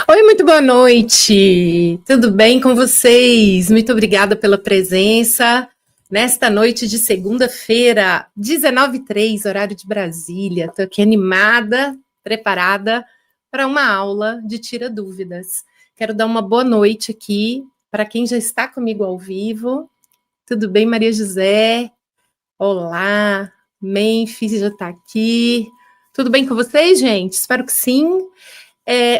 Oi, muito boa noite. Tudo bem com vocês? Muito obrigada pela presença nesta noite de segunda-feira, 19h03, horário de Brasília. Estou aqui animada, preparada para uma aula de Tira Dúvidas. Quero dar uma boa noite aqui para quem já está comigo ao vivo. Tudo bem, Maria José? Olá, Memphis já está aqui. Tudo bem com vocês, gente? Espero que sim.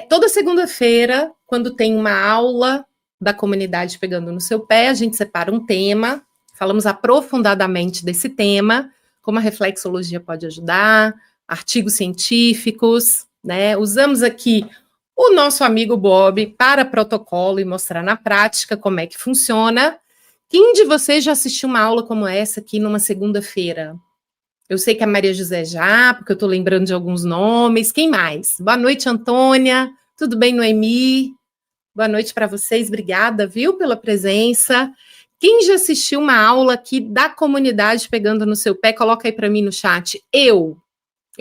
Toda segunda-feira, quando tem uma aula da comunidade pegando no seu pé, a gente separa um tema, falamos aprofundadamente desse tema, como a reflexologia pode ajudar, artigos científicos, né? Usamos aqui o nosso amigo Bob para protocolo e mostrar na prática como é que funciona. Quem de vocês já assistiu uma aula como essa aqui numa segunda-feira? Eu sei que a Maria José já, porque eu estou lembrando de alguns nomes. Quem mais? Boa noite, Antônia. Tudo bem, Noemi? Boa noite para vocês. Obrigada, viu, pela presença. Quem já assistiu uma aula aqui da comunidade pegando no seu pé, coloca aí para mim no chat. Eu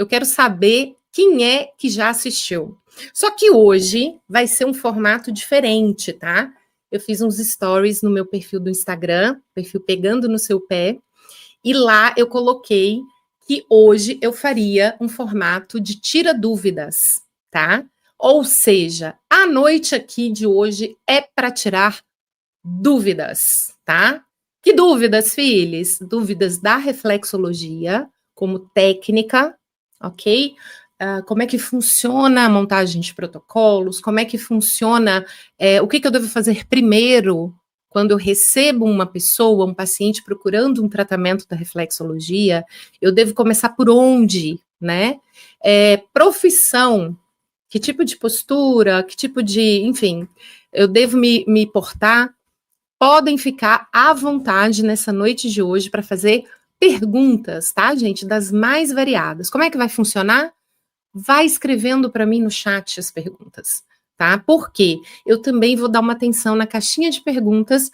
quero saber quem é que já assistiu. Só que hoje vai ser um formato diferente, tá? Eu fiz uns stories no meu perfil do Instagram, perfil Pegando no Seu Pé, e lá eu coloquei que hoje eu faria um formato de tira dúvidas, tá? Ou seja, a noite aqui de hoje é para tirar dúvidas, tá? Que dúvidas, filhos? Dúvidas da reflexologia como técnica, ok? Como é que funciona a montagem de protocolos? Como é que funciona? O que eu devo fazer primeiro quando eu recebo uma pessoa, um paciente procurando um tratamento da reflexologia? Eu devo começar por onde, né? Profissão, que tipo de postura, que tipo de, enfim, eu devo me portar? Podem ficar à vontade nessa noite de hoje para fazer perguntas, tá, gente? Das mais variadas. Como é que vai funcionar? Vai escrevendo para mim no chat as perguntas, tá? Porque eu também vou dar uma atenção na caixinha de perguntas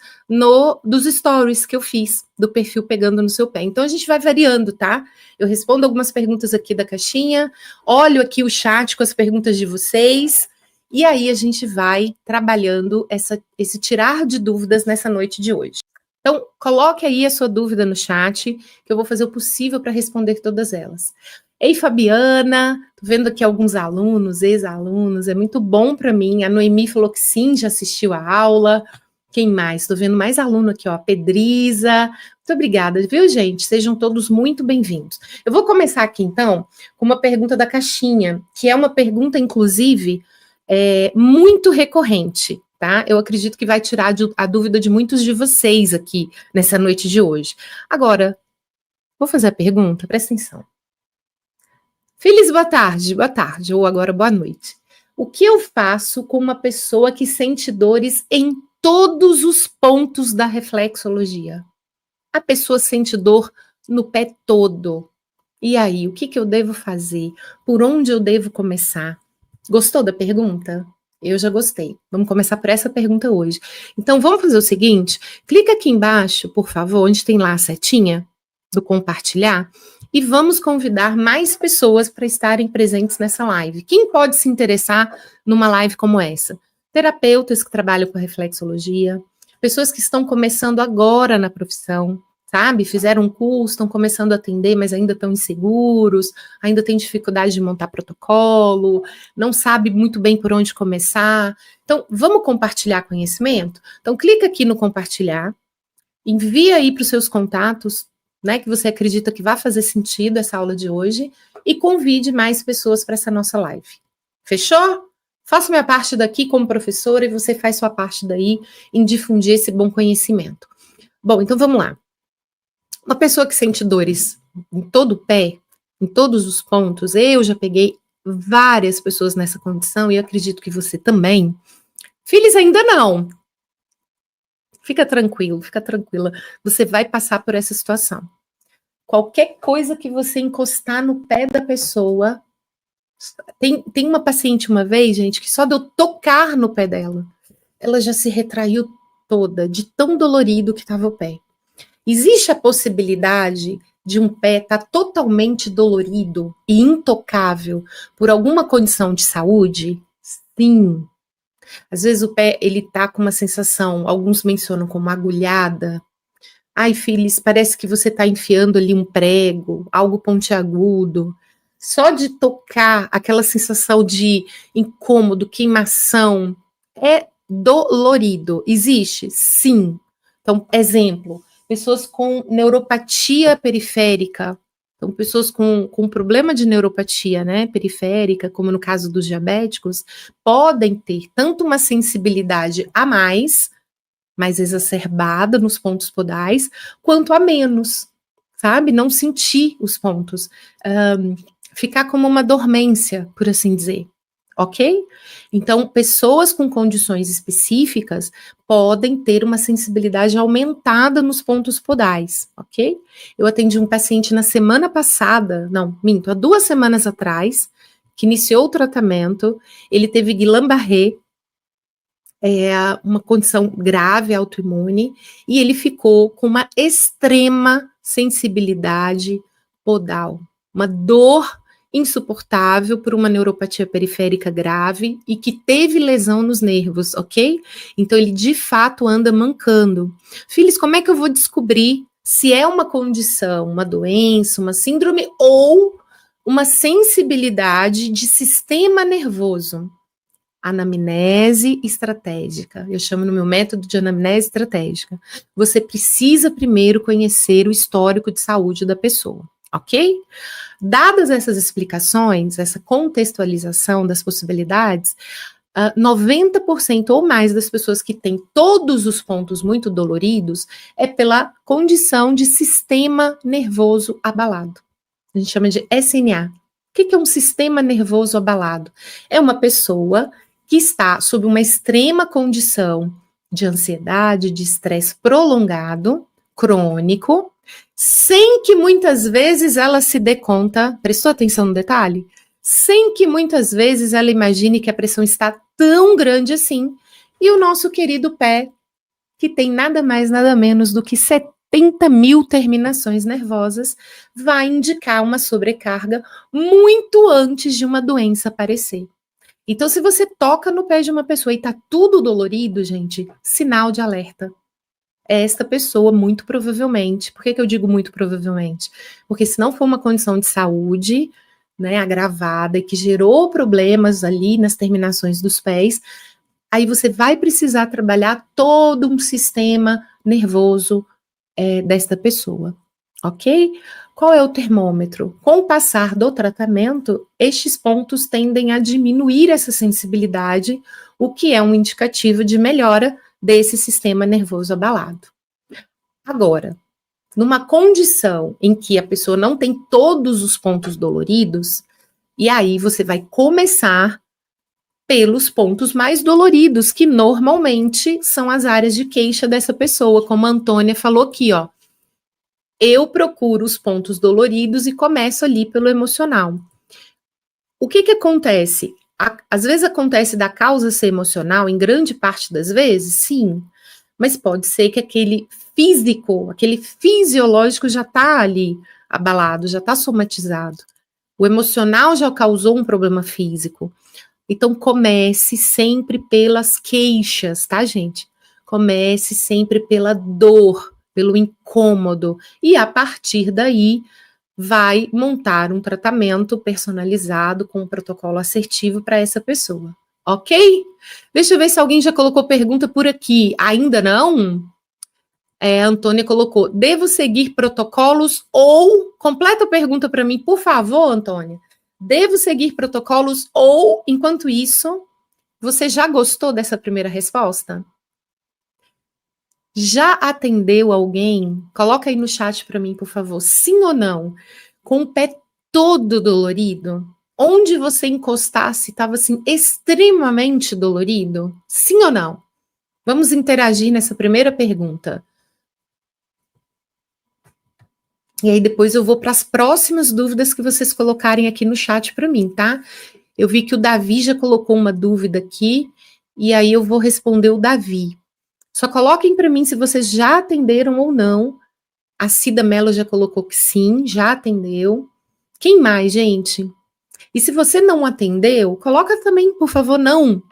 dos stories que eu fiz do perfil Pegando no Seu Pé. Então a gente vai variando, tá? Eu respondo algumas perguntas aqui da caixinha, olho aqui o chat com as perguntas de vocês, e aí a gente vai trabalhando esse tirar de dúvidas nessa noite de hoje. Então, coloque aí a sua dúvida no chat, que eu vou fazer o possível para responder todas elas. Ei, Fabiana, tô vendo aqui alguns alunos, ex-alunos, é muito bom para mim. A Noemi falou que sim, já assistiu a aula. Quem mais? Tô vendo mais aluno aqui, ó, a Pedriza. Muito obrigada, viu, gente? Sejam todos muito bem-vindos. Eu vou começar aqui, então, com uma pergunta da caixinha, que é uma pergunta, inclusive, muito recorrente, tá? Eu acredito que vai tirar a dúvida de muitos de vocês aqui nessa noite de hoje. Agora, vou fazer a pergunta, presta atenção. Feliz boa tarde, ou agora boa noite. O que eu faço com uma pessoa que sente dores em todos os pontos da reflexologia? A pessoa sente dor no pé todo. E aí, o que eu devo fazer? Por onde eu devo começar? Gostou da pergunta? Eu já gostei. Vamos começar por essa pergunta hoje. Então, vamos fazer o seguinte: clica aqui embaixo, por favor, onde tem lá a setinha do compartilhar, e vamos convidar mais pessoas para estarem presentes nessa live. Quem pode se interessar numa live como essa? Terapeutas que trabalham com reflexologia, pessoas que estão começando agora na profissão, sabe? Fizeram um curso, estão começando a atender, mas ainda estão inseguros, ainda têm dificuldade de montar protocolo, não sabe muito bem por onde começar. Então, vamos compartilhar conhecimento? Então, clica aqui no compartilhar, envia aí para os seus contatos, né, que você acredita que vai fazer sentido essa aula de hoje, e convide mais pessoas para essa nossa live. Fechou? Faço minha parte daqui como professora e você faz sua parte daí em difundir esse bom conhecimento. Bom, então vamos lá. Uma pessoa que sente dores em todo o pé, em todos os pontos, eu já peguei várias pessoas nessa condição e acredito que você também. Filhos, ainda não. Fica tranquilo, fica tranquila. Você vai passar por essa situação. Qualquer coisa que você encostar no pé da pessoa. Tem uma paciente uma vez, gente, que só de eu tocar no pé dela, ela já se retraiu toda, de tão dolorido que estava o pé. Existe a possibilidade de um pé estar totalmente dolorido e intocável por alguma condição de saúde? Sim. Às vezes o pé, ele tá com uma sensação, alguns mencionam como agulhada. Ai, Phyllis, parece que você está enfiando ali um prego, algo pontiagudo. Só de tocar, aquela sensação de incômodo, queimação, é dolorido. Existe? Sim. Então, exemplo, pessoas com neuropatia periférica. Então, pessoas com problema de neuropatia, né, periférica, como no caso dos diabéticos, podem ter tanto uma sensibilidade a mais exacerbada nos pontos podais, quanto a menos, sabe? Não sentir os pontos. Ficar como uma dormência, por assim dizer. Ok? Então, pessoas com condições específicas podem ter uma sensibilidade aumentada nos pontos podais, ok? Eu atendi um paciente na semana passada, não, minto, há 2 semanas atrás, que iniciou o tratamento, ele teve Guillain-Barré, uma condição grave autoimune, e ele ficou com uma extrema sensibilidade podal, uma dor insuportável por uma neuropatia periférica grave e que teve lesão nos nervos, ok? Então ele de fato anda mancando. Filhos, como é que eu vou descobrir se é uma condição, uma doença, uma síndrome ou uma sensibilidade de sistema nervoso? Anamnese estratégica. Eu chamo no meu método de anamnese estratégica. Você precisa primeiro conhecer o histórico de saúde da pessoa, ok? Dadas essas explicações, essa contextualização das possibilidades, 90% ou mais das pessoas que têm todos os pontos muito doloridos é pela condição de sistema nervoso abalado. A gente chama de SNA. O que é um sistema nervoso abalado? É uma pessoa que está sob uma extrema condição de ansiedade, de estresse prolongado, crônico, sem que muitas vezes ela se dê conta, prestou atenção no detalhe? Sem que muitas vezes ela imagine que a pressão está tão grande assim, e o nosso querido pé, que tem nada mais, nada menos do que 70 mil terminações nervosas, vai indicar uma sobrecarga muito antes de uma doença aparecer. Então, se você toca no pé de uma pessoa e tá tudo dolorido, gente, sinal de alerta. Esta pessoa, muito provavelmente, por que eu digo muito provavelmente? Porque se não for uma condição de saúde, né, agravada e que gerou problemas ali nas terminações dos pés, aí você vai precisar trabalhar todo um sistema nervoso desta pessoa, ok? Qual é o termômetro? Com o passar do tratamento, estes pontos tendem a diminuir essa sensibilidade, o que é um indicativo de melhora desse sistema nervoso abalado. Agora, numa condição em que a pessoa não tem todos os pontos doloridos, e aí você vai começar pelos pontos mais doloridos, que normalmente são as áreas de queixa dessa pessoa, como a Antônia falou aqui, ó. Eu procuro os pontos doloridos e começo ali pelo emocional. O que acontece? Às vezes acontece da causa ser emocional, em grande parte das vezes, sim, mas pode ser que aquele físico, aquele fisiológico já está ali abalado, já está somatizado. O emocional já causou um problema físico. Então comece sempre pelas queixas, tá, gente? Comece sempre pela dor, pelo incômodo, e a partir daí vai montar um tratamento personalizado com um protocolo assertivo para essa pessoa, ok? Deixa eu ver se alguém já colocou pergunta por aqui. Ainda não? A Antônia colocou, devo seguir protocolos ou... Completa a pergunta para mim, por favor, Antônia. Devo seguir protocolos ou, enquanto isso, você já gostou dessa primeira resposta? Já atendeu alguém? Coloca aí no chat para mim, por favor. Sim ou não? Com o pé todo dolorido? Onde você encostasse estava assim extremamente dolorido? Sim ou não? Vamos interagir nessa primeira pergunta. E aí depois eu vou para as próximas dúvidas que vocês colocarem aqui no chat para mim, tá? Eu vi que o Davi já colocou uma dúvida aqui, e aí eu vou responder o Davi. Só coloquem para mim se vocês já atenderam ou não. A Cida Mello já colocou que sim, já atendeu. Quem mais, gente? E se você não atendeu, coloca também, por favor, não.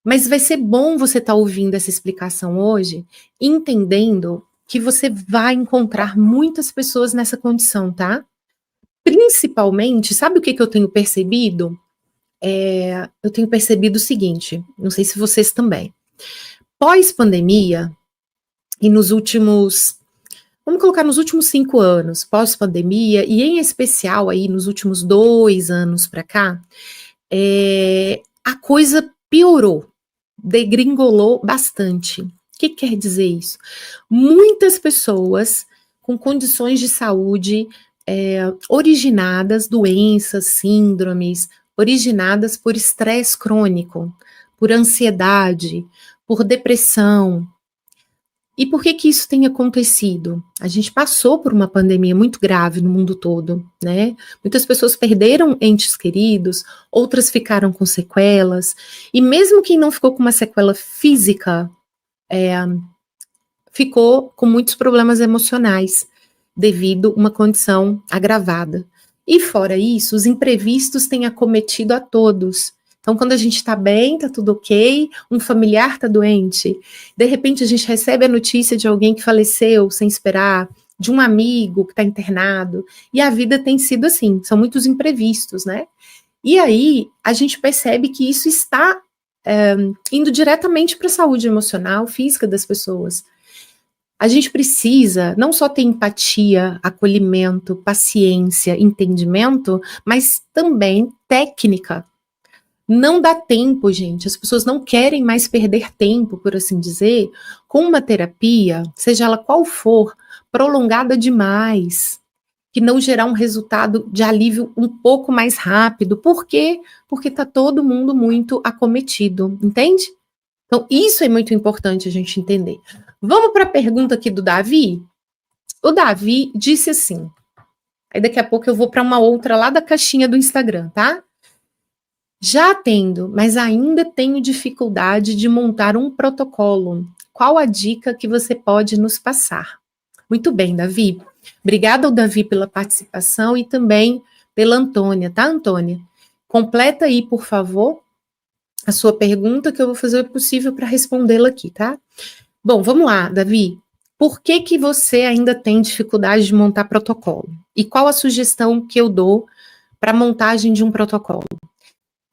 Mas vai ser bom você estar ouvindo essa explicação hoje, entendendo que você vai encontrar muitas pessoas nessa condição, tá? Principalmente, sabe o que eu tenho percebido? Eu tenho percebido o seguinte, não sei se vocês também. Pós-pandemia, e vamos colocar nos últimos 5 anos, pós-pandemia, e em especial aí nos últimos 2 anos para cá, a coisa piorou, degringolou bastante. O que quer dizer isso? Muitas pessoas com condições de saúde originadas, doenças, síndromes, originadas por estresse crônico, por ansiedade, por depressão. E por que isso tem acontecido? A gente passou por uma pandemia muito grave no mundo todo, né? Muitas pessoas perderam entes queridos, outras ficaram com sequelas, e mesmo quem não ficou com uma sequela física, ficou com muitos problemas emocionais, devido a uma condição agravada. E fora isso, os imprevistos têm acometido a todos. Então, quando a gente está bem, está tudo ok, um familiar está doente, de repente a gente recebe a notícia de alguém que faleceu sem esperar, de um amigo que está internado, e a vida tem sido assim, são muitos imprevistos, né? E aí a gente percebe que isso está indo diretamente para a saúde emocional, física das pessoas. A gente precisa não só ter empatia, acolhimento, paciência, entendimento, mas também técnica. Não dá tempo, gente. As pessoas não querem mais perder tempo, por assim dizer, com uma terapia, seja ela qual for, prolongada demais, que não gerar um resultado de alívio um pouco mais rápido. Por quê? Porque está todo mundo muito acometido, entende? Então, isso é muito importante a gente entender. Vamos para a pergunta aqui do Davi? O Davi disse assim, aí daqui a pouco eu vou para uma outra lá da caixinha do Instagram, tá? Já atendo, mas ainda tenho dificuldade de montar um protocolo. Qual a dica que você pode nos passar? Muito bem, Davi. Obrigada ao Davi pela participação e também pela Antônia, tá, Antônia? Completa aí, por favor, a sua pergunta que eu vou fazer o possível para respondê-la aqui, tá? Bom, vamos lá, Davi. Por que você ainda tem dificuldade de montar protocolo? E qual a sugestão que eu dou para a montagem de um protocolo?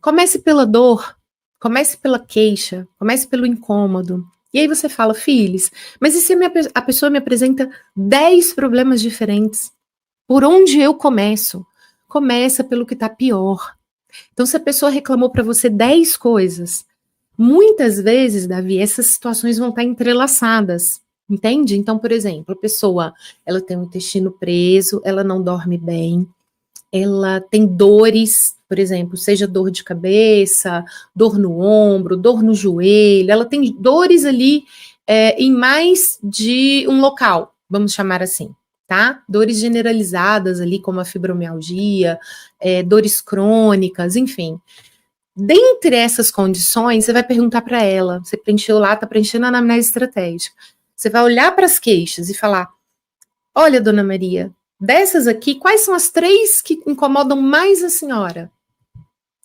Comece pela dor, comece pela queixa, comece pelo incômodo. E aí você fala, filhos, mas e se a pessoa me apresenta 10 problemas diferentes? Por onde eu começo? Começa pelo que está pior. Então, se a pessoa reclamou para você 10 coisas, muitas vezes, Davi, essas situações vão estar entrelaçadas, entende? Então, por exemplo, a pessoa, ela tem o intestino preso, ela não dorme bem, ela tem dores, por exemplo, seja dor de cabeça, dor no ombro, dor no joelho, ela tem dores ali em mais de um local, vamos chamar assim, tá? Dores generalizadas ali, como a fibromialgia, dores crônicas, enfim. Dentre essas condições, você vai perguntar para ela, você preencheu lá, está preenchendo a anamnese estratégica. Você vai olhar para as queixas e falar, olha, dona Maria, dessas aqui, quais são as 3 que incomodam mais a senhora?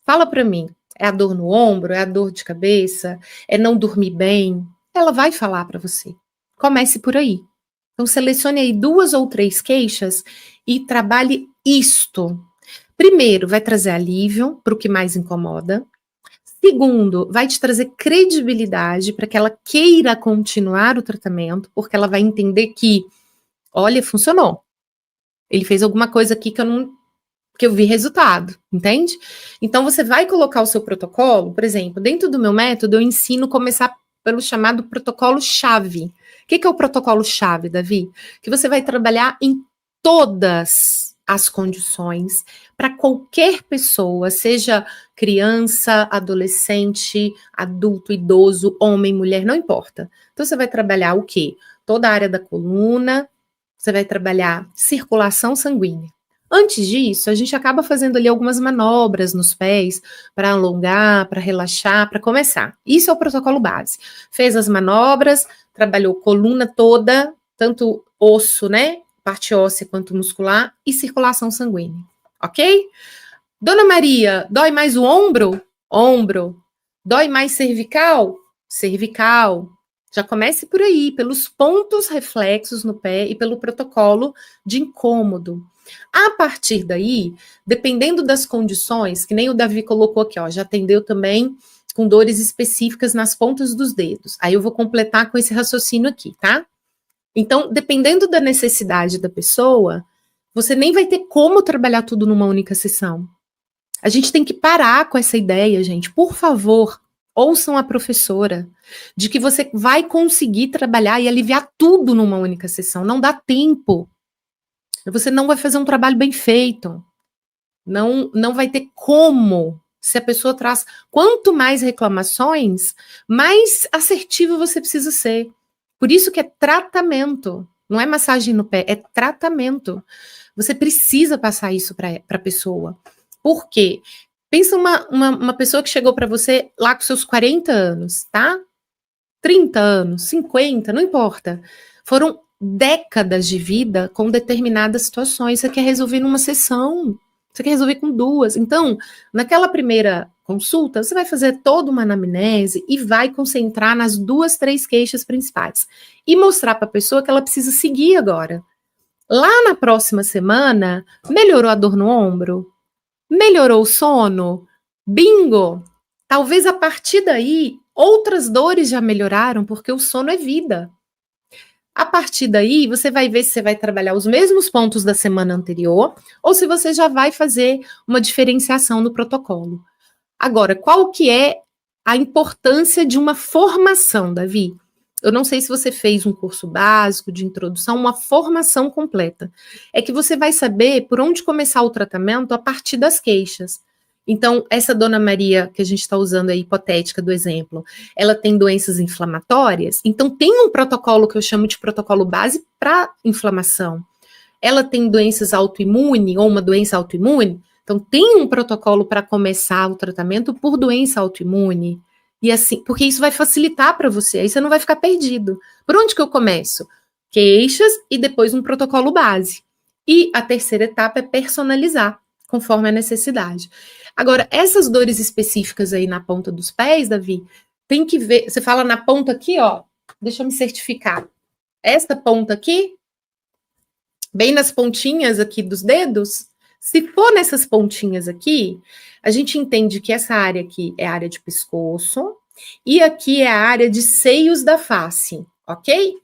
Fala para mim, é a dor no ombro, é a dor de cabeça, é não dormir bem? Ela vai falar para você. Comece por aí. Então, selecione aí 2 ou 3 queixas e trabalhe isto. Primeiro, vai trazer alívio para o que mais incomoda. Segundo, vai te trazer credibilidade para que ela queira continuar o tratamento, porque ela vai entender que, olha, funcionou. Ele fez alguma coisa aqui que eu vi resultado, entende? Então, você vai colocar o seu protocolo, por exemplo, dentro do meu método, eu ensino começar pelo chamado protocolo-chave. O que é o protocolo-chave, Davi? Que você vai trabalhar em todas as condições para qualquer pessoa, seja criança, adolescente, adulto, idoso, homem, mulher, não importa. Então, você vai trabalhar o quê? Toda a área da coluna, você vai trabalhar circulação sanguínea. Antes disso, a gente acaba fazendo ali algumas manobras nos pés para alongar, para relaxar, para começar. Isso é o protocolo base. Fez as manobras, trabalhou coluna toda, tanto osso, né, parte óssea quanto muscular e circulação sanguínea, ok? Dona Maria, dói mais o ombro? Ombro. Dói mais cervical? Cervical. Já comece por aí, pelos pontos reflexos no pé e pelo protocolo de incômodo. A partir daí, dependendo das condições, que nem o Davi colocou aqui, ó, já atendeu também com dores específicas nas pontas dos dedos. Aí eu vou completar com esse raciocínio aqui, tá? Então, dependendo da necessidade da pessoa, você nem vai ter como trabalhar tudo numa única sessão. A gente tem que parar com essa ideia, gente. Por favor, ouçam a professora, de que você vai conseguir trabalhar e aliviar tudo numa única sessão. Não dá tempo. Você não vai fazer um trabalho bem feito. Não vai ter como. Se a pessoa traz quanto mais reclamações, mais assertivo você precisa ser. Por isso que é tratamento. Não é massagem no pé, é tratamento. Você precisa passar isso para a pessoa. Por quê? Pensa uma pessoa que chegou para você lá com seus 40 anos, tá? 30 anos, 50, não importa. Foram décadas de vida com determinadas situações. Você quer resolver numa sessão, você quer resolver com duas. Então, naquela primeira consulta, você vai fazer toda uma anamnese e vai concentrar nas 2, 3 queixas principais. E mostrar para a pessoa que ela precisa seguir agora. Lá na próxima semana, melhorou a dor no ombro? Melhorou o sono? Bingo! Talvez a partir daí outras dores já melhoraram, porque o sono é vida. A partir daí, você vai ver se você vai trabalhar os mesmos pontos da semana anterior ou se você já vai fazer uma diferenciação no protocolo. Agora, qual que é a importância de uma formação, Davi? Eu não sei se você fez um curso básico de introdução, uma formação completa. É que você vai saber por onde começar o tratamento a partir das queixas. Então, essa dona Maria, que a gente está usando aí, hipotética do exemplo, ela tem doenças inflamatórias, então tem um protocolo que eu chamo de protocolo base para inflamação. Ela tem doenças autoimunes ou uma doença autoimune, então tem um protocolo para começar o tratamento por doença autoimune. E assim, porque isso vai facilitar para você, aí você não vai ficar perdido. Por onde que eu começo? Queixas e depois um protocolo base. E a terceira etapa é personalizar, conforme a necessidade. Agora, essas dores específicas aí na ponta dos pés, Davi, tem que ver. Você fala na ponta aqui, ó. Deixa eu me certificar. Esta ponta aqui, bem nas pontinhas aqui dos dedos, se for nessas pontinhas aqui, a gente entende que essa área aqui é a área de pescoço e aqui é a área de seios da face, ok?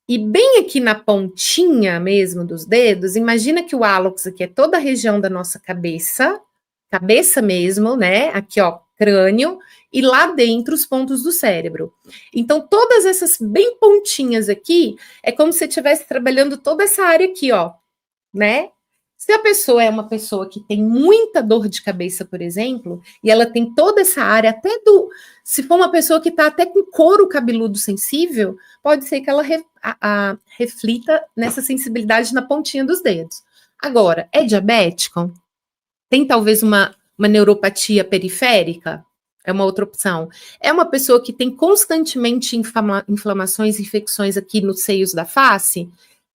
E bem aqui na pontinha mesmo dos dedos, imagina que o hálux aqui é toda a região da nossa cabeça, cabeça mesmo, né? Aqui, ó, crânio, e lá dentro os pontos do cérebro. Então, todas essas bem pontinhas aqui, é como se você estivesse trabalhando toda essa área aqui, ó, né? Se a pessoa é uma pessoa que tem muita dor de cabeça, por exemplo, e ela tem toda essa área, até do. Se for uma pessoa que está até com couro cabeludo sensível, pode ser que ela reflita nessa sensibilidade na pontinha dos dedos. Agora, é diabético? Tem talvez uma neuropatia periférica? É uma outra opção. É uma pessoa que tem constantemente inflamações e infecções aqui nos seios da face?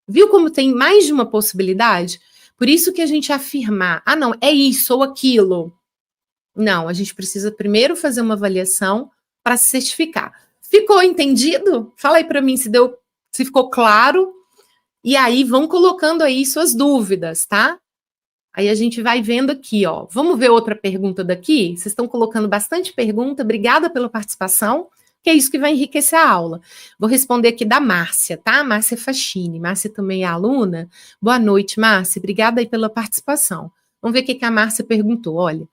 Viu como tem mais de uma possibilidade? Por isso que a gente afirmar, não, é isso ou aquilo. Não, a gente precisa primeiro fazer uma avaliação para se certificar. Ficou entendido? Fala aí para mim se ficou claro. E aí vão colocando aí suas dúvidas, tá? Aí a gente vai vendo aqui, ó. Vamos ver outra pergunta daqui? Vocês estão colocando bastante pergunta. Obrigada pela participação, que é isso que vai enriquecer a aula. Vou responder aqui da Márcia, tá? Márcia Fachini. Márcia também é aluna. Boa noite, Márcia. Obrigada aí pela participação. Vamos ver o que a Márcia perguntou. Olha,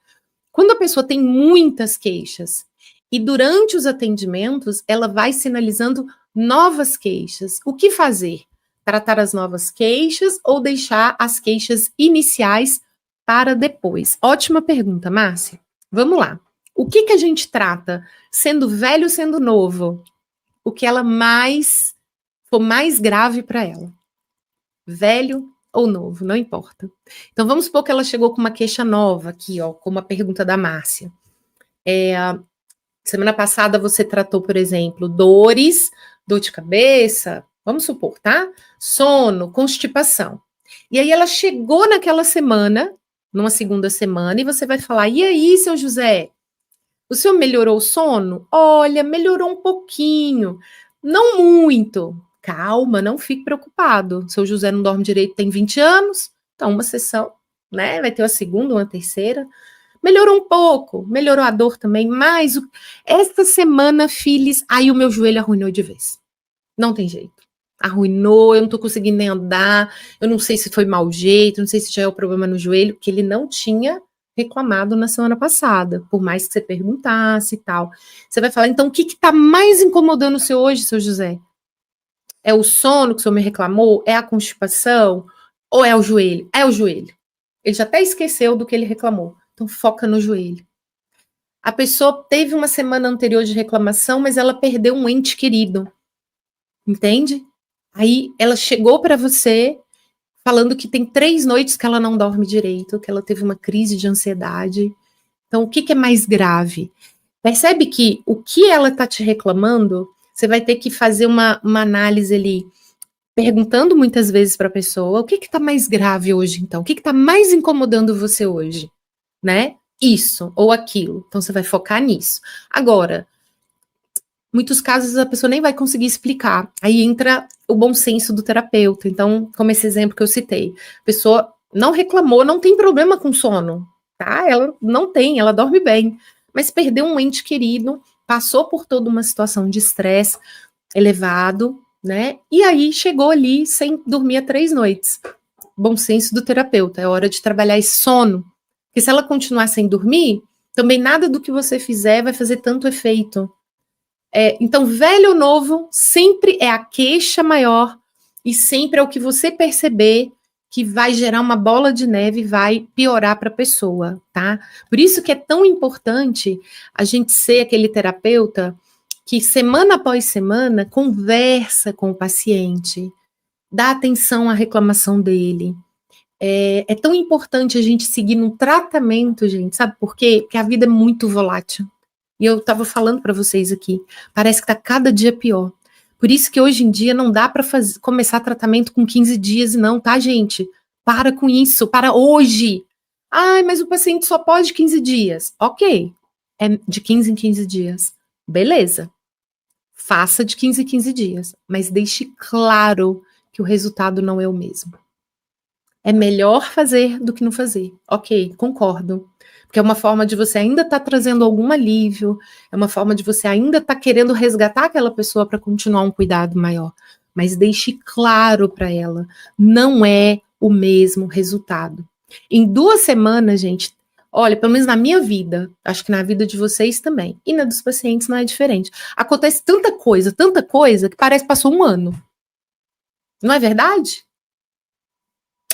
quando a pessoa tem muitas queixas e durante os atendimentos ela vai sinalizando novas queixas, o que fazer? Tratar as novas queixas ou deixar as queixas iniciais para depois? Ótima pergunta, Márcia. Vamos lá. O que a gente trata sendo velho, sendo novo? O que ela for mais grave para ela. Velho ou novo, não importa. Então vamos supor que ela chegou com uma queixa nova aqui, ó, como a pergunta da Márcia. Semana passada você tratou, por exemplo, dores, dor de cabeça, vamos supor, tá? Sono, constipação. E aí ela chegou naquela semana, numa segunda semana, e você vai falar, e aí, seu José? O senhor melhorou o sono? Olha, melhorou um pouquinho, não muito. Calma, não fique preocupado. Seu José não dorme direito, tem 20 anos, então uma sessão, né? Vai ter uma segunda, uma terceira. Melhorou um pouco, melhorou a dor também, mas esta semana, filhos, aí o meu joelho arruinou de vez. Não tem jeito. Arruinou, eu não tô conseguindo nem andar, eu não sei se foi mau jeito, não sei se já é o problema no joelho, que ele não tinha reclamado na semana passada, por mais que você perguntasse e tal. Você vai falar, então, o que tá mais incomodando o senhor hoje, seu José? É o sono que o senhor me reclamou? É a constipação? Ou é o joelho? É o joelho. Ele já até esqueceu do que ele reclamou. Então, foca no joelho. A pessoa teve uma semana anterior de reclamação, mas ela perdeu um ente querido. Entende? Aí ela chegou para você falando que tem 3 noites que ela não dorme direito, que ela teve uma crise de ansiedade. Então, o que é mais grave? Percebe que o que ela está te reclamando, você vai ter que fazer uma análise ali, perguntando muitas vezes para a pessoa, o que está mais grave hoje, então? O que está mais incomodando você hoje? Né? Isso ou aquilo. Então, você vai focar nisso. Agora, muitos casos a pessoa nem vai conseguir explicar. Aí entra o bom senso do terapeuta. Então, como esse exemplo que eu citei, a pessoa não reclamou, não tem problema com sono, tá? Ela não tem, ela dorme bem, mas perdeu um ente querido, passou por toda uma situação de estresse elevado, né? E aí chegou ali sem dormir há 3 noites. Bom senso do terapeuta, é hora de trabalhar esse sono. Porque se ela continuar sem dormir, também nada do que você fizer vai fazer tanto efeito. Então, velho ou novo, sempre é a queixa maior e sempre é o que você perceber que vai gerar uma bola de neve e vai piorar para a pessoa, tá? Por isso que é tão importante a gente ser aquele terapeuta que semana após semana conversa com o paciente, dá atenção à reclamação dele. É tão importante a gente seguir no tratamento, gente, sabe por quê? Porque a vida é muito volátil. E eu estava falando para vocês aqui, parece que está cada dia pior. Por isso que hoje em dia não dá para começar tratamento com 15 dias, não, tá, gente? Para com isso, para hoje. Ai, mas o paciente só pode 15 dias. Ok, é de 15 em 15 dias. Beleza. Faça de 15 em 15 dias, mas deixe claro que o resultado não é o mesmo. É melhor fazer do que não fazer. Ok, concordo. Porque é uma forma de você ainda estar trazendo algum alívio, é uma forma de você ainda estar querendo resgatar aquela pessoa para continuar um cuidado maior. Mas deixe claro para ela, não é o mesmo resultado. Em 2 semanas, gente, olha, pelo menos na minha vida, acho que na vida de vocês também, e na dos pacientes não é diferente. Acontece tanta coisa, que parece que passou um ano. Não é verdade?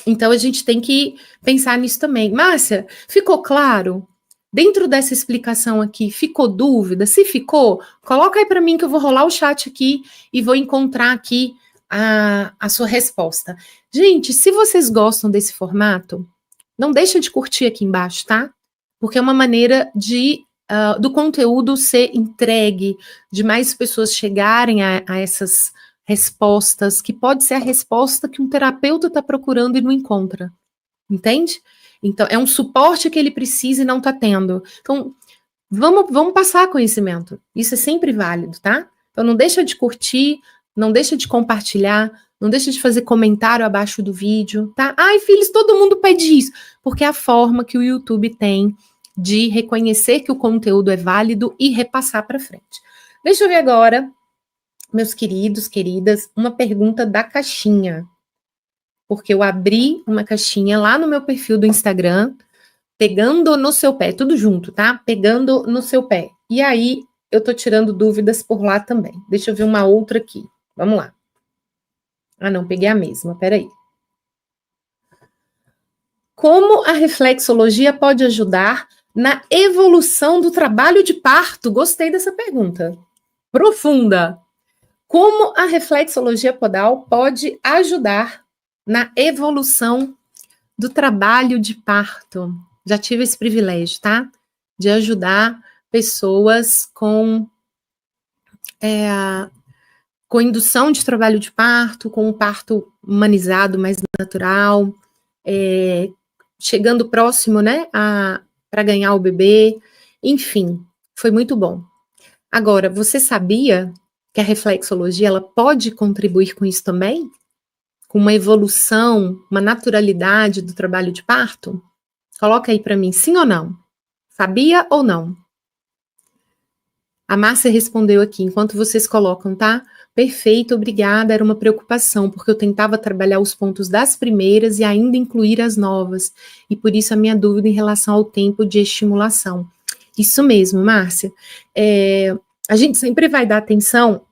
Então, a gente tem que pensar nisso também. Márcia, ficou claro? Dentro dessa explicação aqui, ficou dúvida? Se ficou, coloca aí para mim que eu vou rolar o chat aqui e vou encontrar aqui a sua resposta. Gente, se vocês gostam desse formato, não deixa de curtir aqui embaixo, tá? Porque é uma maneira do conteúdo ser entregue, de mais pessoas chegarem a essas respostas, que pode ser a resposta que um terapeuta está procurando e não encontra, entende? Então, é um suporte que ele precisa e não está tendo. Então, vamos passar conhecimento. Isso é sempre válido, tá? Então, não deixa de curtir, não deixa de compartilhar, não deixa de fazer comentário abaixo do vídeo, tá? Ai, filhos, todo mundo pede isso. Porque é a forma que o YouTube tem de reconhecer que o conteúdo é válido e repassar para frente. Deixa eu ver agora, meus queridos, queridas, uma pergunta da caixinha. Porque eu abri uma caixinha lá no meu perfil do Instagram, pegando no seu pé, tudo junto, tá? Pegando no seu pé. E aí, eu tô tirando dúvidas por lá também. Deixa eu ver uma outra aqui. Vamos lá. Ah, não, peguei a mesma, peraí. Como a reflexologia pode ajudar na evolução do trabalho de parto? Gostei dessa pergunta. Profunda. Como a reflexologia podal pode ajudar na evolução do trabalho de parto? Já tive esse privilégio, tá? De ajudar pessoas com indução de trabalho de parto, com um parto humanizado, mais natural, chegando próximo, né, para ganhar o bebê, enfim. Foi muito bom. Agora, você sabia que a reflexologia ela pode contribuir com isso também? Com uma evolução, uma naturalidade do trabalho de parto? Coloca aí para mim, sim ou não? Sabia ou não? A Márcia respondeu aqui, enquanto vocês colocam, tá? Perfeito, obrigada, era uma preocupação, porque eu tentava trabalhar os pontos das primeiras e ainda incluir as novas, e por isso a minha dúvida em relação ao tempo de estimulação. Isso mesmo, Márcia. A gente sempre vai dar atenção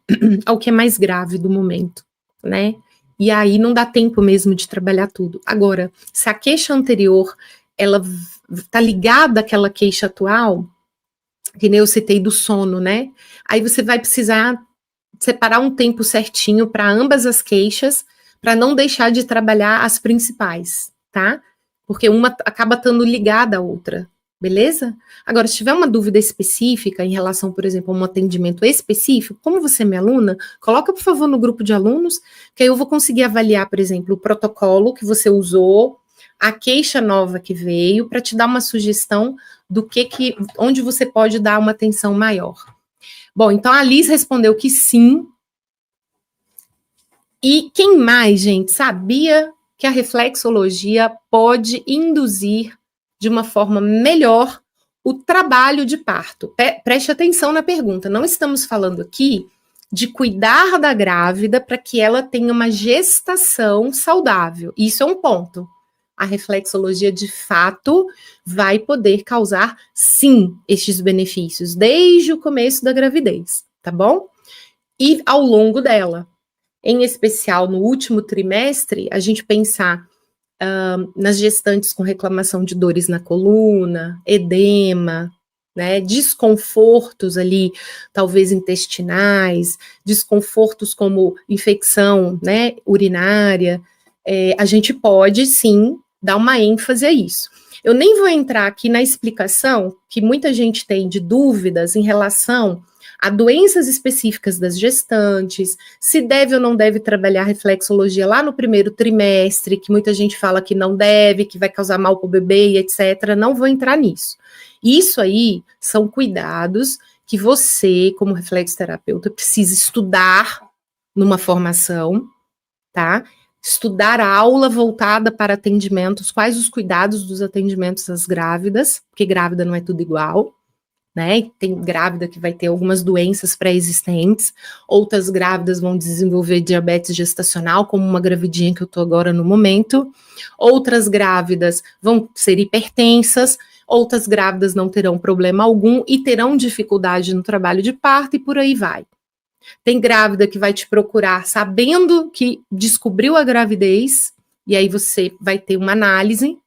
ao que é mais grave do momento, né? E aí não dá tempo mesmo de trabalhar tudo. Agora, se a queixa anterior, ela tá ligada àquela queixa atual, que nem eu citei do sono, né? Aí você vai precisar separar um tempo certinho para ambas as queixas, para não deixar de trabalhar as principais, tá? Porque uma acaba estando ligada à outra, beleza? Agora, se tiver uma dúvida específica em relação, por exemplo, a um atendimento específico, como você é minha aluna, coloca, por favor, no grupo de alunos, que aí eu vou conseguir avaliar, por exemplo, o protocolo que você usou, a queixa nova que veio, para te dar uma sugestão do onde você pode dar uma atenção maior. Bom, então a Liz respondeu que sim. E quem mais, gente, sabia que a reflexologia pode induzir de uma forma melhor o trabalho de parto? Preste atenção na pergunta. Não estamos falando aqui de cuidar da grávida para que ela tenha uma gestação saudável. Isso é um ponto. A reflexologia, de fato, vai poder causar, sim, estes benefícios, desde o começo da gravidez, tá bom? E ao longo dela. Em especial, no último trimestre, a gente pensar nas gestantes com reclamação de dores na coluna, edema, né, desconfortos ali, talvez intestinais, desconfortos como infecção, né, urinária, a gente pode, sim, dar uma ênfase a isso. Eu nem vou entrar aqui na explicação que muita gente tem de dúvidas em relação a doenças específicas das gestantes, se deve ou não deve trabalhar reflexologia lá no primeiro trimestre, que muita gente fala que não deve, que vai causar mal para o bebê e etc. Não vou entrar nisso. Isso aí são cuidados que você, como reflexoterapeuta, precisa estudar numa formação, tá? Estudar a aula voltada para atendimentos, quais os cuidados dos atendimentos às grávidas, porque grávida não é tudo igual, né? Tem grávida que vai ter algumas doenças pré-existentes, outras grávidas vão desenvolver diabetes gestacional, como uma gravidinha que eu tô agora no momento, outras grávidas vão ser hipertensas, outras grávidas não terão problema algum e terão dificuldade no trabalho de parto e por aí vai. Tem grávida que vai te procurar sabendo que descobriu a gravidez, e aí você vai ter uma análise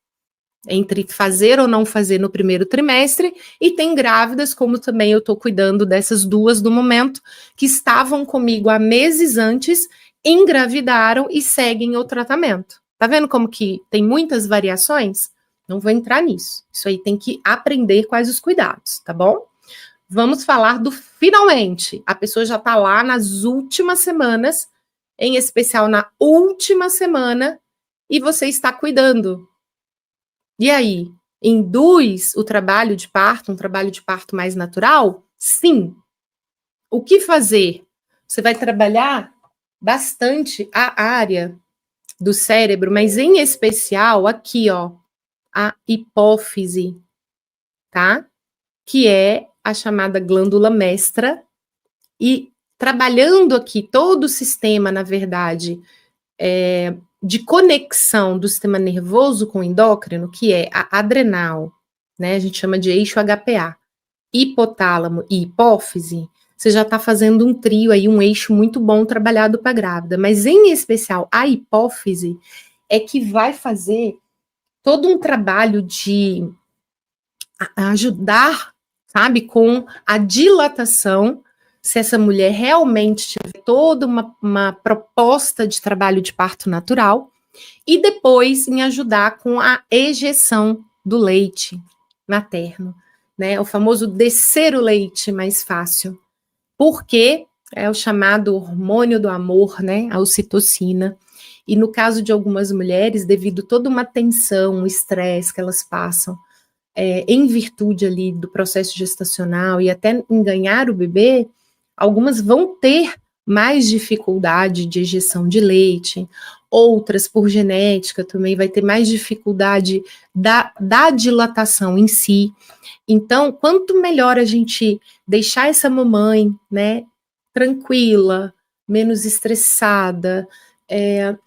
entre fazer ou não fazer no primeiro trimestre, e tem grávidas, como também eu estou cuidando dessas duas do momento, que estavam comigo há meses antes, engravidaram e seguem o tratamento. Tá vendo como que tem muitas variações? Não vou entrar nisso. Isso aí tem que aprender quais os cuidados, tá bom? Vamos falar do finalmente. A pessoa já está lá nas últimas semanas, em especial na última semana, e você está cuidando. E aí, induz o trabalho de parto, um trabalho de parto mais natural? Sim. O que fazer? Você vai trabalhar bastante a área do cérebro, mas em especial aqui, ó, a hipófise, tá? Que é a chamada glândula mestra, e trabalhando aqui todo o sistema, na verdade, de conexão do sistema nervoso com o endócrino, que é a adrenal, né? A gente chama de eixo HPA, hipotálamo e hipófise. Você já está fazendo um trio aí, um eixo muito bom trabalhado para grávida, mas em especial a hipófise é que vai fazer todo um trabalho de ajudar, sabe, com a dilatação, se essa mulher realmente tiver toda uma proposta de trabalho de parto natural, e depois em ajudar com a ejeção do leite materno, né, o famoso descer o leite mais fácil, porque é o chamado hormônio do amor, né, a ocitocina, e no caso de algumas mulheres, devido a toda uma tensão, um estresse que elas passam, em virtude ali do processo gestacional e até em ganhar o bebê, algumas vão ter mais dificuldade de ejeção de leite, outras por genética também vai ter mais dificuldade da dilatação em si. Então, quanto melhor a gente deixar essa mamãe, né, tranquila, menos estressada,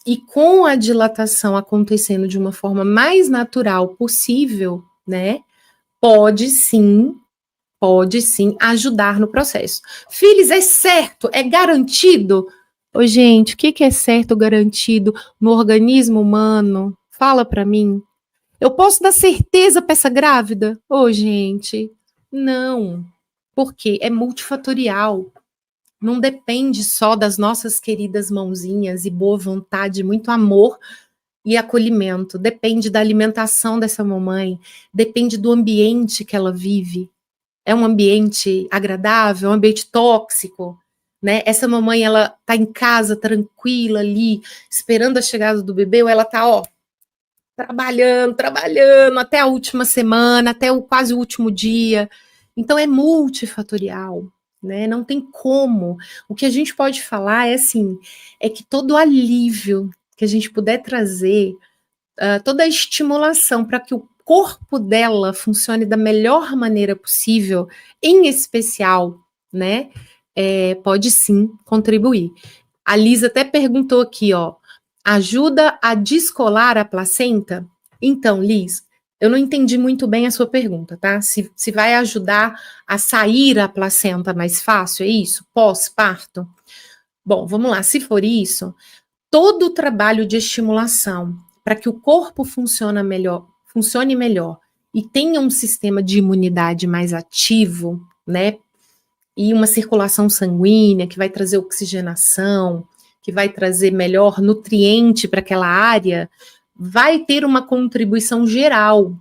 e com a dilatação acontecendo de uma forma mais natural possível, né, pode sim ajudar no processo. Filhos, é certo, é garantido? Ô, gente, o que é certo, garantido no organismo humano? Fala para mim. Eu posso dar certeza para essa grávida? Ô, gente, não. Porque é multifatorial. Não depende só das nossas queridas mãozinhas e boa vontade, muito amor e acolhimento. Depende da alimentação dessa mamãe, depende do ambiente que ela vive. É um ambiente agradável, é um ambiente tóxico, né? Essa mamãe, ela tá em casa tranquila ali, esperando a chegada do bebê, ou ela tá, ó, trabalhando até a última semana, até quase o último dia. Então é multifatorial, né? Não tem como. O que a gente pode falar é assim, é que todo alívio que a gente puder trazer, toda a estimulação para que o corpo dela funcione da melhor maneira possível, em especial, né? Pode sim contribuir. A Lisa até perguntou aqui, ó, ajuda a descolar a placenta? Então, Liz, eu não entendi muito bem a sua pergunta, tá? Se vai ajudar a sair a placenta mais fácil, é isso? Pós-parto? Bom, vamos lá, se for isso, todo o trabalho de estimulação para que o corpo funcione melhor e tenha um sistema de imunidade mais ativo, né? E uma circulação sanguínea que vai trazer oxigenação, que vai trazer melhor nutriente para aquela área, vai ter uma contribuição geral.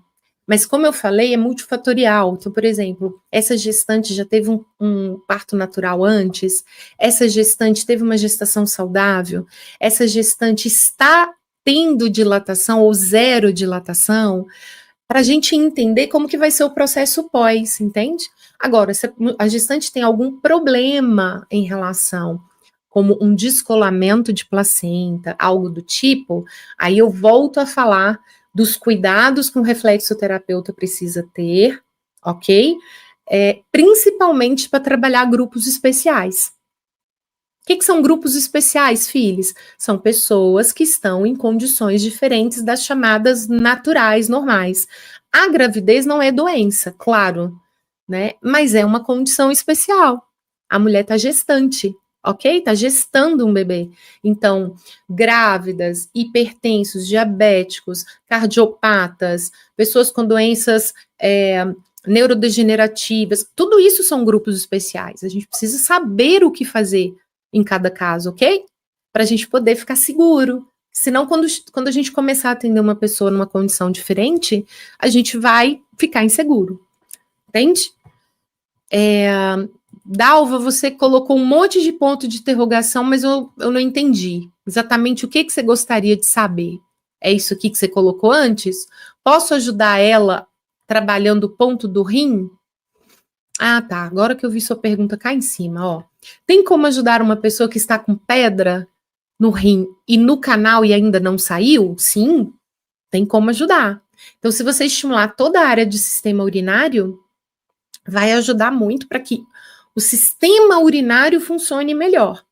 Mas, como eu falei, é multifatorial. Então, por exemplo, essa gestante já teve um parto natural antes, essa gestante teve uma gestação saudável, essa gestante está tendo dilatação ou zero dilatação, para a gente entender como que vai ser o processo pós, entende? Agora, se a gestante tem algum problema em relação, como um descolamento de placenta, algo do tipo, aí eu volto a falar dos cuidados que um reflexoterapeuta precisa ter, ok? Principalmente para trabalhar grupos especiais. O que são grupos especiais, filhos? São pessoas que estão em condições diferentes das chamadas naturais, normais. A gravidez não é doença, claro, né? Mas é uma condição especial. A mulher está gestante, ok? Está gestando um bebê. Então, grávidas, hipertensos, diabéticos, cardiopatas, pessoas com doenças neurodegenerativas, tudo isso são grupos especiais. A gente precisa saber o que fazer em cada caso, ok? Para a gente poder ficar seguro. Senão, quando a gente começar a atender uma pessoa numa condição diferente, a gente vai ficar inseguro. Entende? Dalva, você colocou um monte de ponto de interrogação, mas eu não entendi exatamente o que você gostaria de saber. É isso aqui que você colocou antes? Posso ajudar ela trabalhando o ponto do rim? Ah, tá. Agora que eu vi sua pergunta cá em cima, ó. Tem como ajudar uma pessoa que está com pedra no rim e no canal e ainda não saiu? Sim, tem como ajudar. Então, se você estimular toda a área de sistema urinário, vai ajudar muito para que o sistema urinário funcione melhor.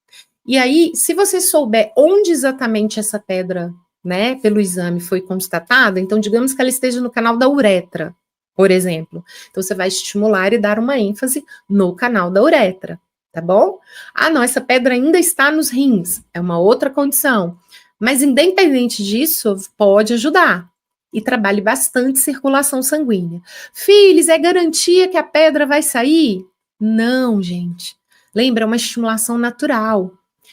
E aí, se você souber onde exatamente essa pedra, né, pelo exame foi constatada, então digamos que ela esteja no canal da uretra, por exemplo. Então, você vai estimular e dar uma ênfase no canal da uretra, tá bom? Ah, não, essa pedra ainda está nos rins, é uma outra condição. Mas, independente disso, pode ajudar. E trabalhe bastante circulação sanguínea. Filhos, é garantia que a pedra vai sair? Não, gente. Lembra, é uma estimulação natural.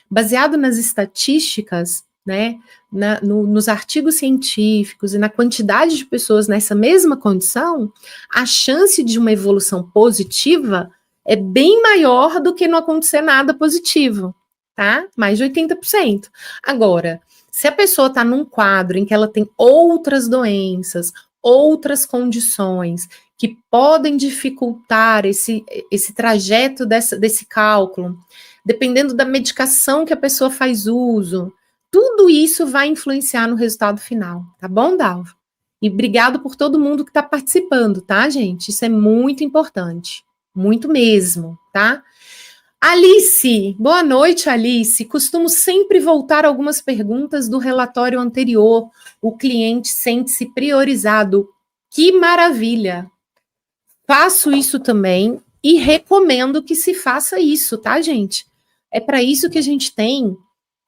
Baseado nas estatísticas, né, nos artigos científicos e na quantidade de pessoas nessa mesma condição, a chance de uma evolução positiva é bem maior do que não acontecer nada positivo, tá? Mais de 80%. Agora, se a pessoa está num quadro em que ela tem outras doenças, outras condições que podem dificultar esse trajeto desse cálculo, dependendo da medicação que a pessoa faz uso, tudo isso vai influenciar no resultado final, tá bom, Dalva? E obrigado por todo mundo que está participando, tá, gente? Isso é muito importante, muito mesmo, tá? Alice, boa noite, Alice. Costumo sempre voltar algumas perguntas do relatório anterior. O cliente sente-se priorizado. Que maravilha! Faço isso também e recomendo que se faça isso, tá, gente? É para isso que a gente tem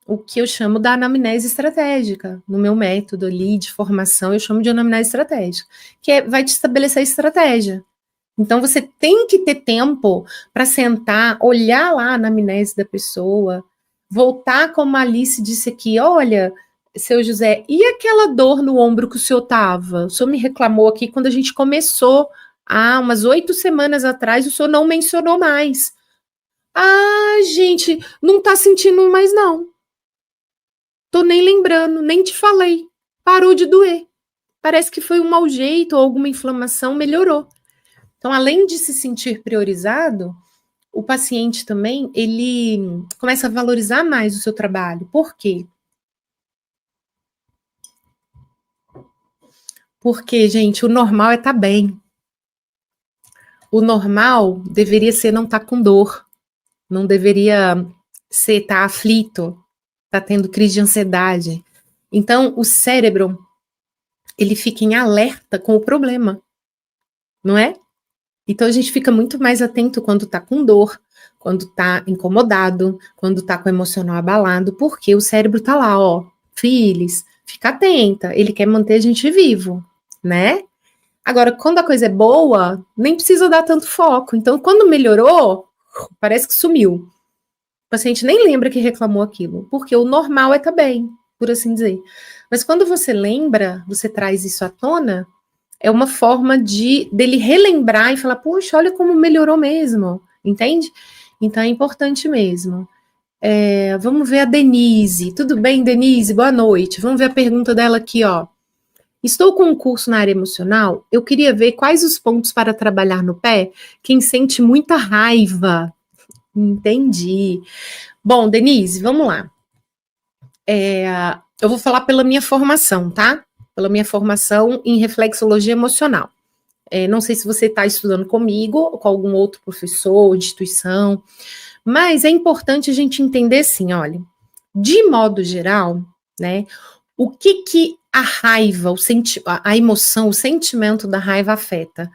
o que eu chamo da anamnese estratégica. No meu método ali de formação, eu chamo de anamnese estratégica, que vai te estabelecer a estratégia. Então, você tem que ter tempo para sentar, olhar lá a anamnese da pessoa, voltar como a Alice disse aqui, olha, seu José, e aquela dor no ombro que o senhor tava? O senhor me reclamou aqui quando a gente começou, há umas 8 semanas atrás, o senhor não mencionou mais. Ah, gente, não tá sentindo mais não. Tô nem lembrando, nem te falei. Parou de doer. Parece que foi um mau jeito ou alguma inflamação, melhorou. Então, além de se sentir priorizado, o paciente também, ele começa a valorizar mais o seu trabalho. Por quê? Porque, gente, o normal é estar bem. O normal deveria ser não estar com dor. Não deveria ser estar aflito, estar tendo crise de ansiedade. Então, o cérebro, ele fica em alerta com o problema, não é? Então, a gente fica muito mais atento quando está com dor, quando está incomodado, quando está com o emocional abalado, porque o cérebro está lá, ó, filhos, fica atenta, ele quer manter a gente vivo, né? Agora, quando a coisa é boa, nem precisa dar tanto foco. Então, quando melhorou, parece que sumiu. O paciente nem lembra que reclamou aquilo, porque o normal é estar bem, por assim dizer. Mas quando você lembra, você traz isso à tona, é uma forma dele relembrar e falar, poxa, olha como melhorou mesmo, entende? Então é importante mesmo. Vamos ver a Denise. Tudo bem, Denise? Boa noite. Vamos ver a pergunta dela aqui, ó. Estou com um curso na área emocional. Eu queria ver quais os pontos para trabalhar no pé quem sente muita raiva. Entendi. Bom, Denise, vamos lá. Eu vou falar pela minha formação, tá? Pela minha formação em reflexologia emocional. Não sei se você está estudando comigo ou com algum outro professor, instituição, mas é importante a gente entender assim, olha, de modo geral, né, o que a raiva, a emoção, o sentimento da raiva afeta?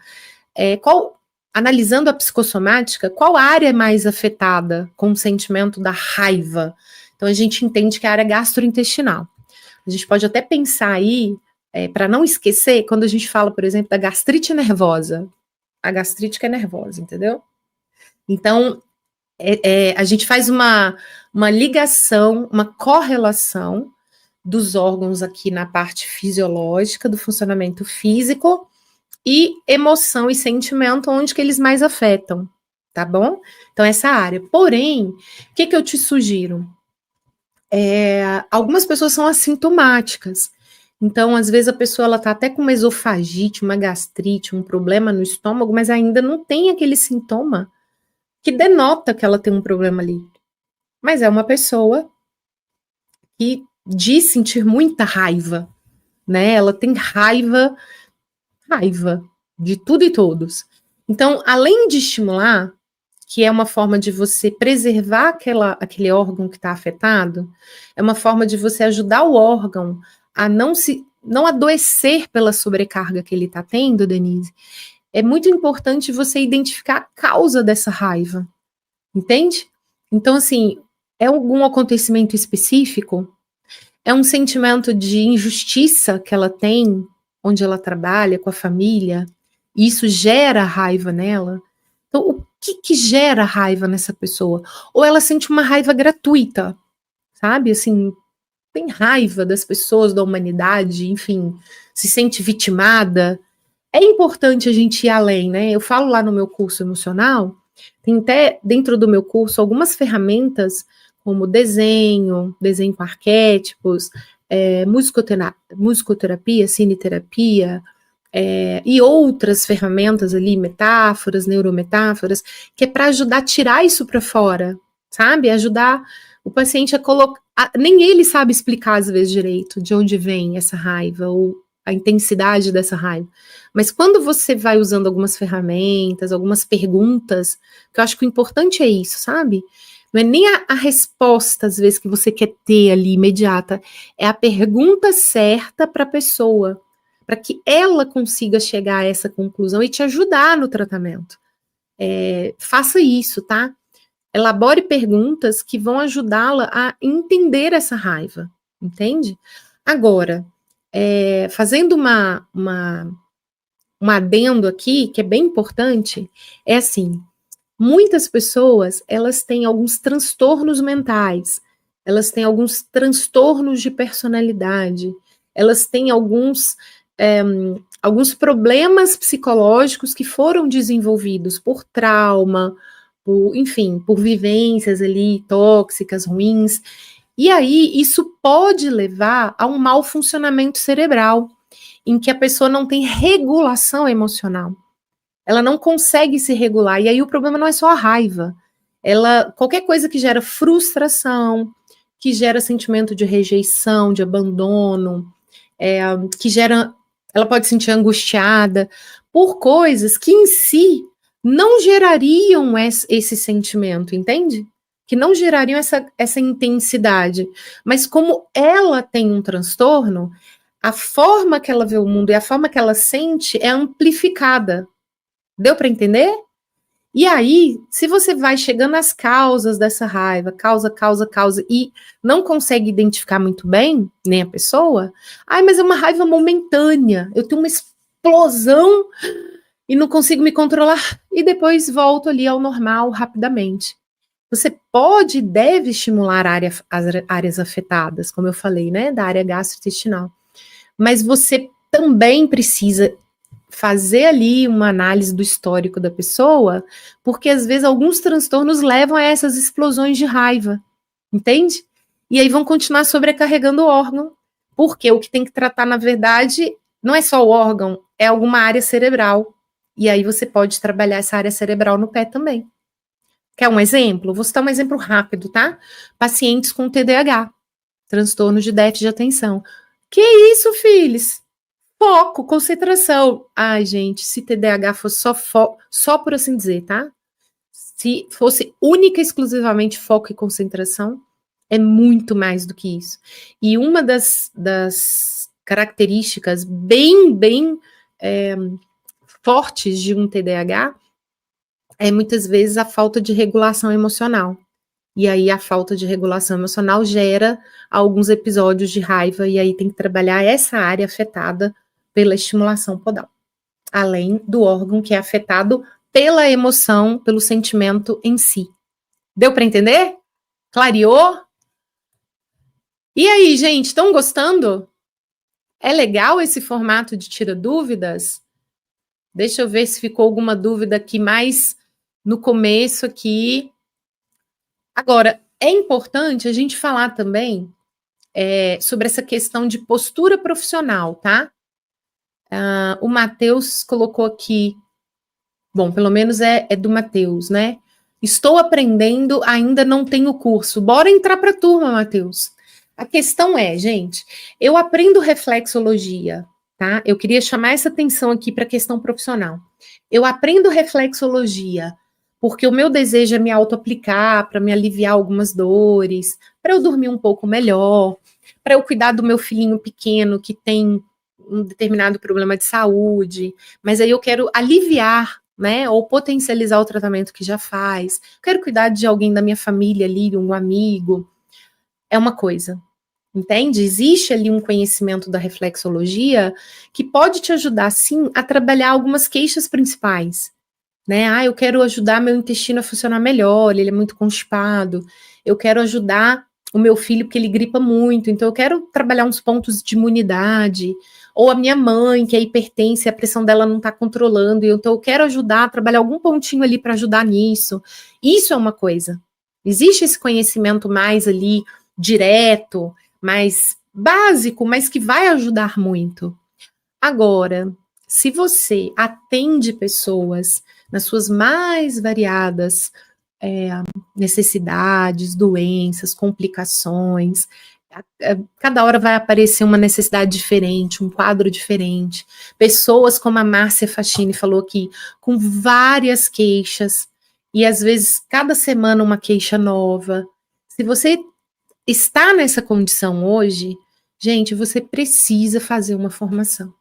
Analisando a psicossomática, qual área é mais afetada com o sentimento da raiva? Então a gente entende que é a área gastrointestinal. A gente pode até pensar aí, para não esquecer, quando a gente fala, por exemplo, da gastrite nervosa, a gastrite que é nervosa, entendeu? Então, a gente faz uma ligação, uma correlação dos órgãos aqui na parte fisiológica, do funcionamento físico, e emoção e sentimento, onde que eles mais afetam, tá bom? Então, essa área. Porém, o que eu te sugiro? Algumas pessoas são assintomáticas. Então, às vezes a pessoa ela tá até com uma esofagite, uma gastrite, um problema no estômago, mas ainda não tem aquele sintoma que denota que ela tem um problema ali. Mas é uma pessoa que diz sentir muita raiva, né? Ela tem raiva de tudo e todos. Então, além de estimular, que é uma forma de você preservar aquele órgão que está afetado, é uma forma de você ajudar o órgão a não adoecer pela sobrecarga que ele está tendo, Denise. É muito importante você identificar a causa dessa raiva, entende? Então, assim, é algum acontecimento específico? É um sentimento de injustiça que ela tem, onde ela trabalha, com a família, e isso gera raiva nela? Então, o que gera raiva nessa pessoa? Ou ela sente uma raiva gratuita, sabe? Assim, tem raiva das pessoas, da humanidade, enfim, se sente vitimada. É importante a gente ir além, né? Eu falo lá no meu curso emocional, tem até dentro do meu curso algumas ferramentas, como desenho com arquétipos, musicoterapia, cineterapia, e outras ferramentas ali, metáforas, neurometáforas, que é para ajudar a tirar isso para fora, sabe? Ajudar o paciente a colocar. Nem ele sabe explicar, às vezes, direito de onde vem essa raiva ou a intensidade dessa raiva. Mas quando você vai usando algumas ferramentas, algumas perguntas, que eu acho que o importante é isso, sabe? Não é nem a resposta, às vezes, que você quer ter ali imediata, é a pergunta certa para a pessoa, para que ela consiga chegar a essa conclusão e te ajudar no tratamento. Faça isso, tá? Elabore perguntas que vão ajudá-la a entender essa raiva, entende? Agora, fazendo um adendo aqui, que é bem importante, é assim, muitas pessoas, elas têm alguns transtornos mentais, elas têm alguns transtornos de personalidade, elas têm alguns problemas psicológicos que foram desenvolvidos por trauma, por vivências ali tóxicas, ruins, e aí isso pode levar a um mau funcionamento cerebral, em que a pessoa não tem regulação emocional. Ela não consegue se regular. E aí o problema não é só a raiva. Qualquer coisa que gera frustração, que gera sentimento de rejeição, de abandono, ela pode se sentir angustiada por coisas que em si não gerariam esse sentimento, entende? Que não gerariam essa intensidade. Mas como ela tem um transtorno, a forma que ela vê o mundo e a forma que ela sente é amplificada. Deu para entender? E aí, se você vai chegando às causas dessa raiva, causa, e não consegue identificar muito bem, nem a pessoa, mas é uma raiva momentânea, eu tenho uma explosão e não consigo me controlar, e depois volto ali ao normal rapidamente. Você pode e deve estimular as áreas afetadas, como eu falei, né, da área gastrointestinal, mas você também precisa fazer ali uma análise do histórico da pessoa, porque às vezes alguns transtornos levam a essas explosões de raiva, entende? E aí vão continuar sobrecarregando o órgão, porque o que tem que tratar, na verdade, não é só o órgão, é alguma área cerebral. E aí você pode trabalhar essa área cerebral no pé também. Quer um exemplo? Vou citar um exemplo rápido, tá? Pacientes com TDAH, transtorno de déficit de atenção. Que isso, filhos? Foco, concentração. Ai, gente, se TDAH fosse só por assim dizer, tá? Se fosse única e exclusivamente foco e concentração, é muito mais do que isso. E uma das características bem fortes de um TDAH é muitas vezes a falta de regulação emocional. E aí a falta de regulação emocional gera alguns episódios de raiva, e aí tem que trabalhar essa área afetada pela estimulação podal, além do órgão que é afetado pela emoção, pelo sentimento em si. Deu para entender? Clareou? E aí, gente, estão gostando? É legal esse formato de tira dúvidas? Deixa eu ver se ficou alguma dúvida aqui mais no começo aqui. Agora, é importante a gente falar também sobre essa questão de postura profissional, tá? O Matheus colocou aqui, bom, pelo menos é do Matheus, né? Estou aprendendo, ainda não tenho curso. Bora entrar para a turma, Matheus. A questão é, gente, eu aprendo reflexologia, tá? Eu queria chamar essa atenção aqui para a questão profissional. Eu aprendo reflexologia porque o meu desejo é me auto-aplicar, para me aliviar algumas dores, para eu dormir um pouco melhor, para eu cuidar do meu filhinho pequeno que tem um determinado problema de saúde, mas aí eu quero aliviar, né, ou potencializar o tratamento que já faz, quero cuidar de alguém da minha família ali, um amigo, é uma coisa, entende? Existe ali um conhecimento da reflexologia que pode te ajudar, sim, a trabalhar algumas queixas principais, né? Eu quero ajudar meu intestino a funcionar melhor, ele é muito constipado, eu quero ajudar o meu filho porque ele gripa muito, então eu quero trabalhar uns pontos de imunidade, ou a minha mãe, que é hipertensa, a pressão dela não está controlando, então eu quero ajudar a trabalhar algum pontinho ali para ajudar nisso. Isso é uma coisa. Existe esse conhecimento mais ali direto, mais básico, mas que vai ajudar muito. Agora, se você atende pessoas nas suas mais variadas necessidades, doenças, complicações, cada hora vai aparecer uma necessidade diferente, um quadro diferente. Pessoas como a Márcia Fachini falou aqui, com várias queixas, e às vezes cada semana uma queixa nova. Se você está nessa condição hoje, gente, você precisa fazer uma formação.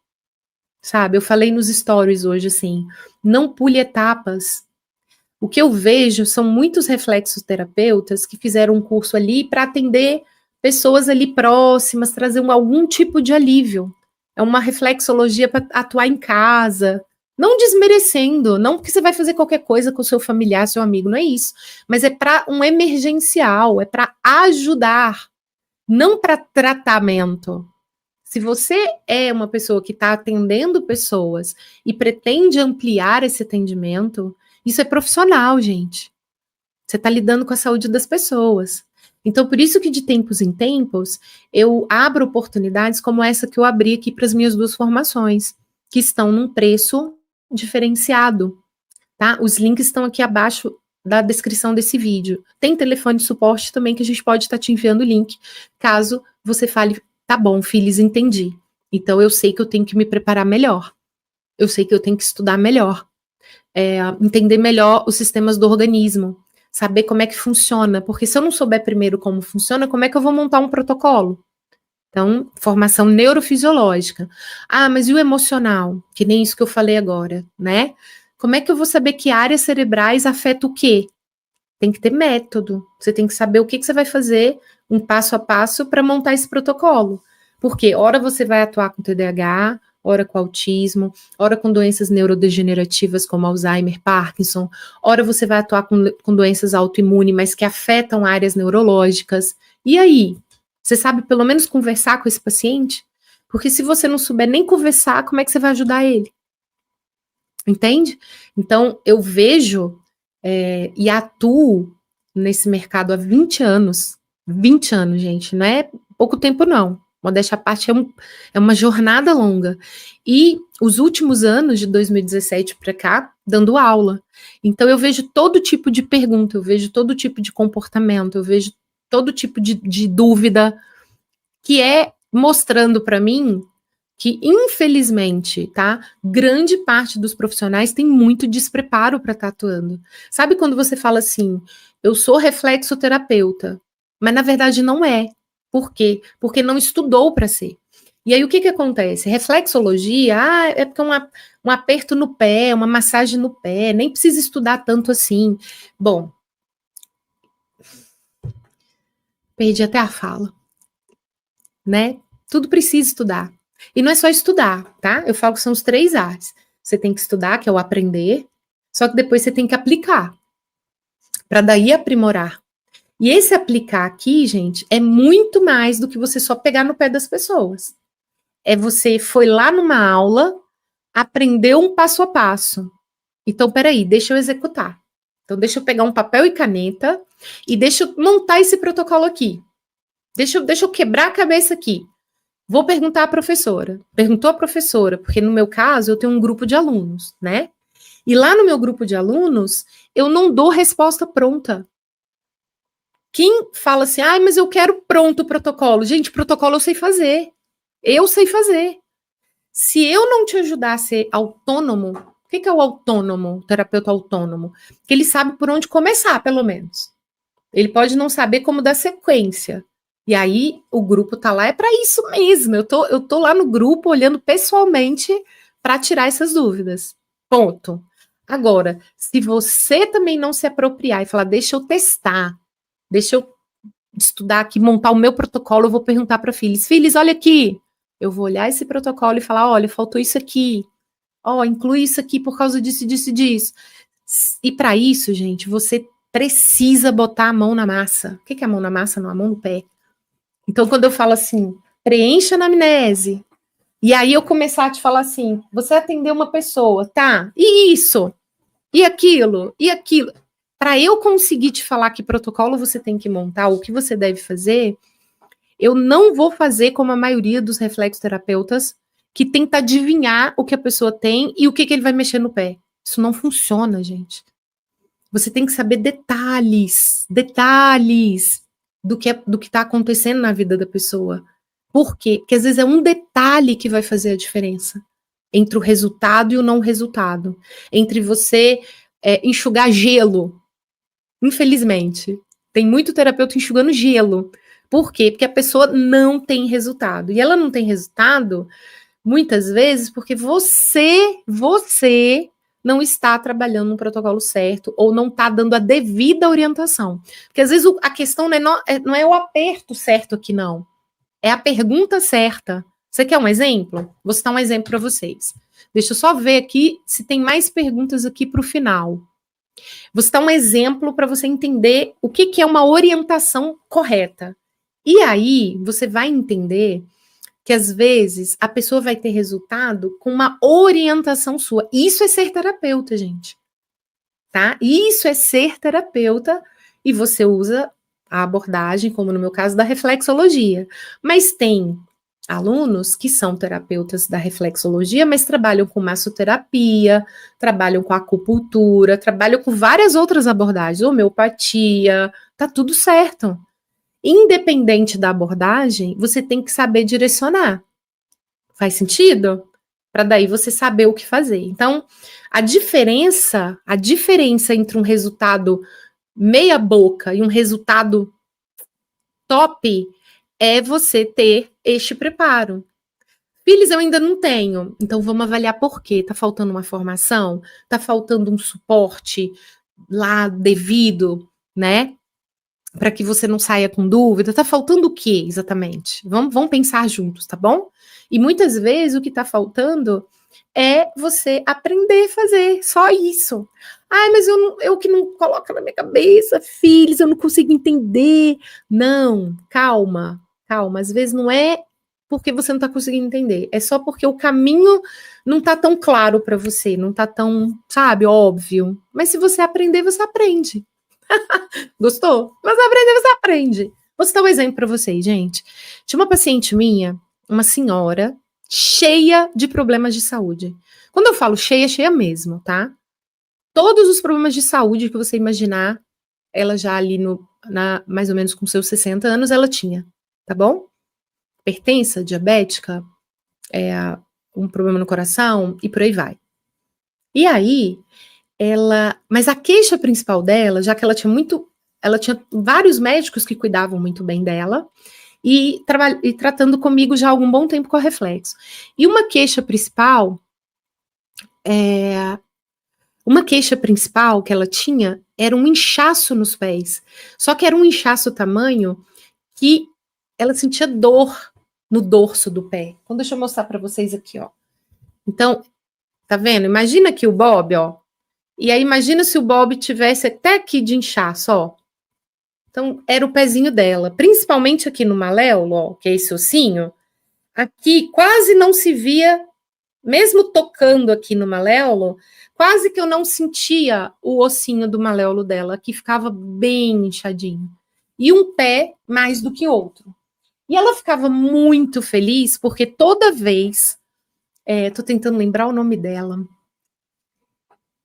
Sabe, eu falei nos stories hoje assim, não pule etapas. O que eu vejo são muitos reflexoterapeutas que fizeram um curso ali para atender pessoas ali próximas, trazer algum tipo de alívio. É uma reflexologia para atuar em casa, não desmerecendo, não porque você vai fazer qualquer coisa com o seu familiar, seu amigo, não é isso. Mas é para um emergencial, é para ajudar, não para tratamento. Se você é uma pessoa que está atendendo pessoas e pretende ampliar esse atendimento, isso é profissional, gente. Você está lidando com a saúde das pessoas. Então, por isso que de tempos em tempos, eu abro oportunidades como essa que eu abri aqui para as minhas 2 formações, que estão num preço diferenciado, tá? Os links estão aqui abaixo da descrição desse vídeo. Tem telefone de suporte também que a gente pode estar te enviando o link, caso você fale, tá bom, filhos, entendi. Então, eu sei que eu tenho que me preparar melhor. Eu sei que eu tenho que estudar melhor. Entender melhor os sistemas do organismo, saber como é que funciona, porque se eu não souber primeiro como funciona, como é que eu vou montar um protocolo? Então, formação neurofisiológica. Ah, mas e o emocional? Que nem isso que eu falei agora, né? Como é que eu vou saber que áreas cerebrais afetam o quê? Tem que ter método, você tem que saber o que você vai fazer, um passo a passo para montar esse protocolo. Porque ora você vai atuar com TDAH, ora com autismo, ora com doenças neurodegenerativas como Alzheimer, Parkinson, ora você vai atuar com doenças autoimunes, mas que afetam áreas neurológicas. E aí? Você sabe pelo menos conversar com esse paciente? Porque se você não souber nem conversar, como é que você vai ajudar ele? Entende? Então, eu vejo e atuo nesse mercado há 20 anos. 20 anos, gente, não é pouco tempo, não. Modéstia à parte, é uma jornada longa. E os últimos anos, de 2017 para cá, dando aula. Então, eu vejo todo tipo de pergunta, eu vejo todo tipo de comportamento, eu vejo todo tipo de dúvida, que é mostrando para mim que, infelizmente, tá, grande parte dos profissionais tem muito despreparo para estar atuando. Sabe quando você fala assim, eu sou reflexoterapeuta, mas na verdade não é. Por quê? Porque não estudou para ser. E aí o que acontece? Reflexologia, é porque um aperto no pé, uma massagem no pé, nem precisa estudar tanto assim. Bom, perdi até a fala, né? Tudo precisa estudar. E não é só estudar, tá? Eu falo que são os 3 A's. Você tem que estudar, que é o aprender, só que depois você tem que aplicar, para daí aprimorar. E esse aplicar aqui, gente, é muito mais do que você só pegar no pé das pessoas. Você foi lá numa aula, aprendeu um passo a passo. Então, peraí, deixa eu executar. Então, deixa eu pegar um papel e caneta e deixa eu montar esse protocolo aqui. Deixa eu quebrar a cabeça aqui. Vou perguntar à professora. Perguntou a professora, porque no meu caso eu tenho um grupo de alunos, né? E lá no meu grupo de alunos, eu não dou resposta pronta. Quem fala assim, mas eu quero pronto o protocolo. Gente, protocolo eu sei fazer. Eu sei fazer. Se eu não te ajudar a ser autônomo, o que é o autônomo, o terapeuta autônomo? Que ele sabe por onde começar, pelo menos. Ele pode não saber como dar sequência. E aí o grupo tá lá, é para isso mesmo. Eu tô lá no grupo olhando pessoalmente para tirar essas dúvidas. Ponto. Agora, se você também não se apropriar e falar, deixa eu testar, deixa eu estudar aqui, montar o meu protocolo, eu vou perguntar para filhos, olha aqui. Eu vou olhar esse protocolo e falar, olha, faltou isso aqui. Inclui isso aqui por causa disso, disso e disso. E para isso, gente, você precisa botar a mão na massa. O que é a mão na massa? Não, a mão no pé. Então, quando eu falo assim, preencha a anamnese, e aí eu começar a te falar assim, você atendeu uma pessoa, tá? E isso? E aquilo? E aquilo? Para eu conseguir te falar que protocolo você tem que montar, o que você deve fazer, eu não vou fazer como a maioria dos reflexoterapeutas, que tenta adivinhar o que a pessoa tem e o que ele vai mexer no pé. Isso não funciona, gente. Você tem que saber detalhes do que está acontecendo na vida da pessoa. Por quê? Porque às vezes é um detalhe que vai fazer a diferença entre o resultado e o não resultado. Entre você enxugar gelo. Infelizmente, tem muito terapeuta enxugando gelo. Por quê? Porque a pessoa não tem resultado. E ela não tem resultado, muitas vezes, porque você não está trabalhando no protocolo certo ou não está dando a devida orientação. Porque às vezes a questão não é o aperto certo aqui, não. É a pergunta certa. Você quer um exemplo? Vou citar um exemplo para vocês. Deixa eu só ver aqui se tem mais perguntas aqui para o final. Vou citar um exemplo para você entender o que é uma orientação correta. E aí, você vai entender que às vezes a pessoa vai ter resultado com uma orientação sua. Isso é ser terapeuta, gente. Tá? Isso é ser terapeuta e você usa a abordagem, como no meu caso, da reflexologia. Mas tem alunos que são terapeutas da reflexologia, mas trabalham com massoterapia, trabalham com acupuntura, trabalham com várias outras abordagens, homeopatia, tá tudo certo. Independente da abordagem, você tem que saber direcionar. Faz sentido? Para daí você saber o que fazer. Então, a diferença entre um resultado meia boca e um resultado top é você ter este preparo. Filhos eu ainda não tenho, então vamos avaliar por quê. Tá faltando uma formação? Tá faltando um suporte lá devido, né? Para que você não saia com dúvida. Tá faltando o quê exatamente? Vamos pensar juntos, tá bom? E muitas vezes o que tá faltando é você aprender a fazer, só isso. Ai, mas eu que não coloco na minha cabeça, filhos, eu não consigo entender. Não, calma. Às vezes não é porque você não está conseguindo entender, é só porque o caminho não está tão claro para você, não está tão, sabe, óbvio. Mas se você aprender, você aprende. Gostou? Você aprender, você aprende. Vou citar um exemplo para vocês, gente. Tinha uma paciente minha, uma senhora, cheia de problemas de saúde. Quando eu falo cheia, cheia mesmo, tá? Todos os problemas de saúde que você imaginar, ela já ali mais ou menos com seus 60 anos, ela tinha, tá bom? Hipertensa, diabética, um problema no coração e por aí vai. E aí, mas a queixa principal dela, já que ela tinha vários médicos que cuidavam muito bem dela e tratando comigo já há algum bom tempo com a Reflexo. E uma queixa principal que ela tinha era um inchaço nos pés. Só que era um inchaço tamanho que ela sentia dor no dorso do pé. Então, deixa eu mostrar para vocês aqui, ó. Então, tá vendo? Imagina aqui o Bob, ó. E aí, imagina se o Bob tivesse até aqui de inchaço, ó. Então, era o pezinho dela. Principalmente aqui no maléolo, ó, que é esse ossinho. Aqui quase não se via, mesmo tocando aqui no maléolo, quase que eu não sentia o ossinho do maléolo dela, que ficava bem inchadinho. E um pé mais do que outro. E ela ficava muito feliz, porque toda vez... tô tentando lembrar o nome dela.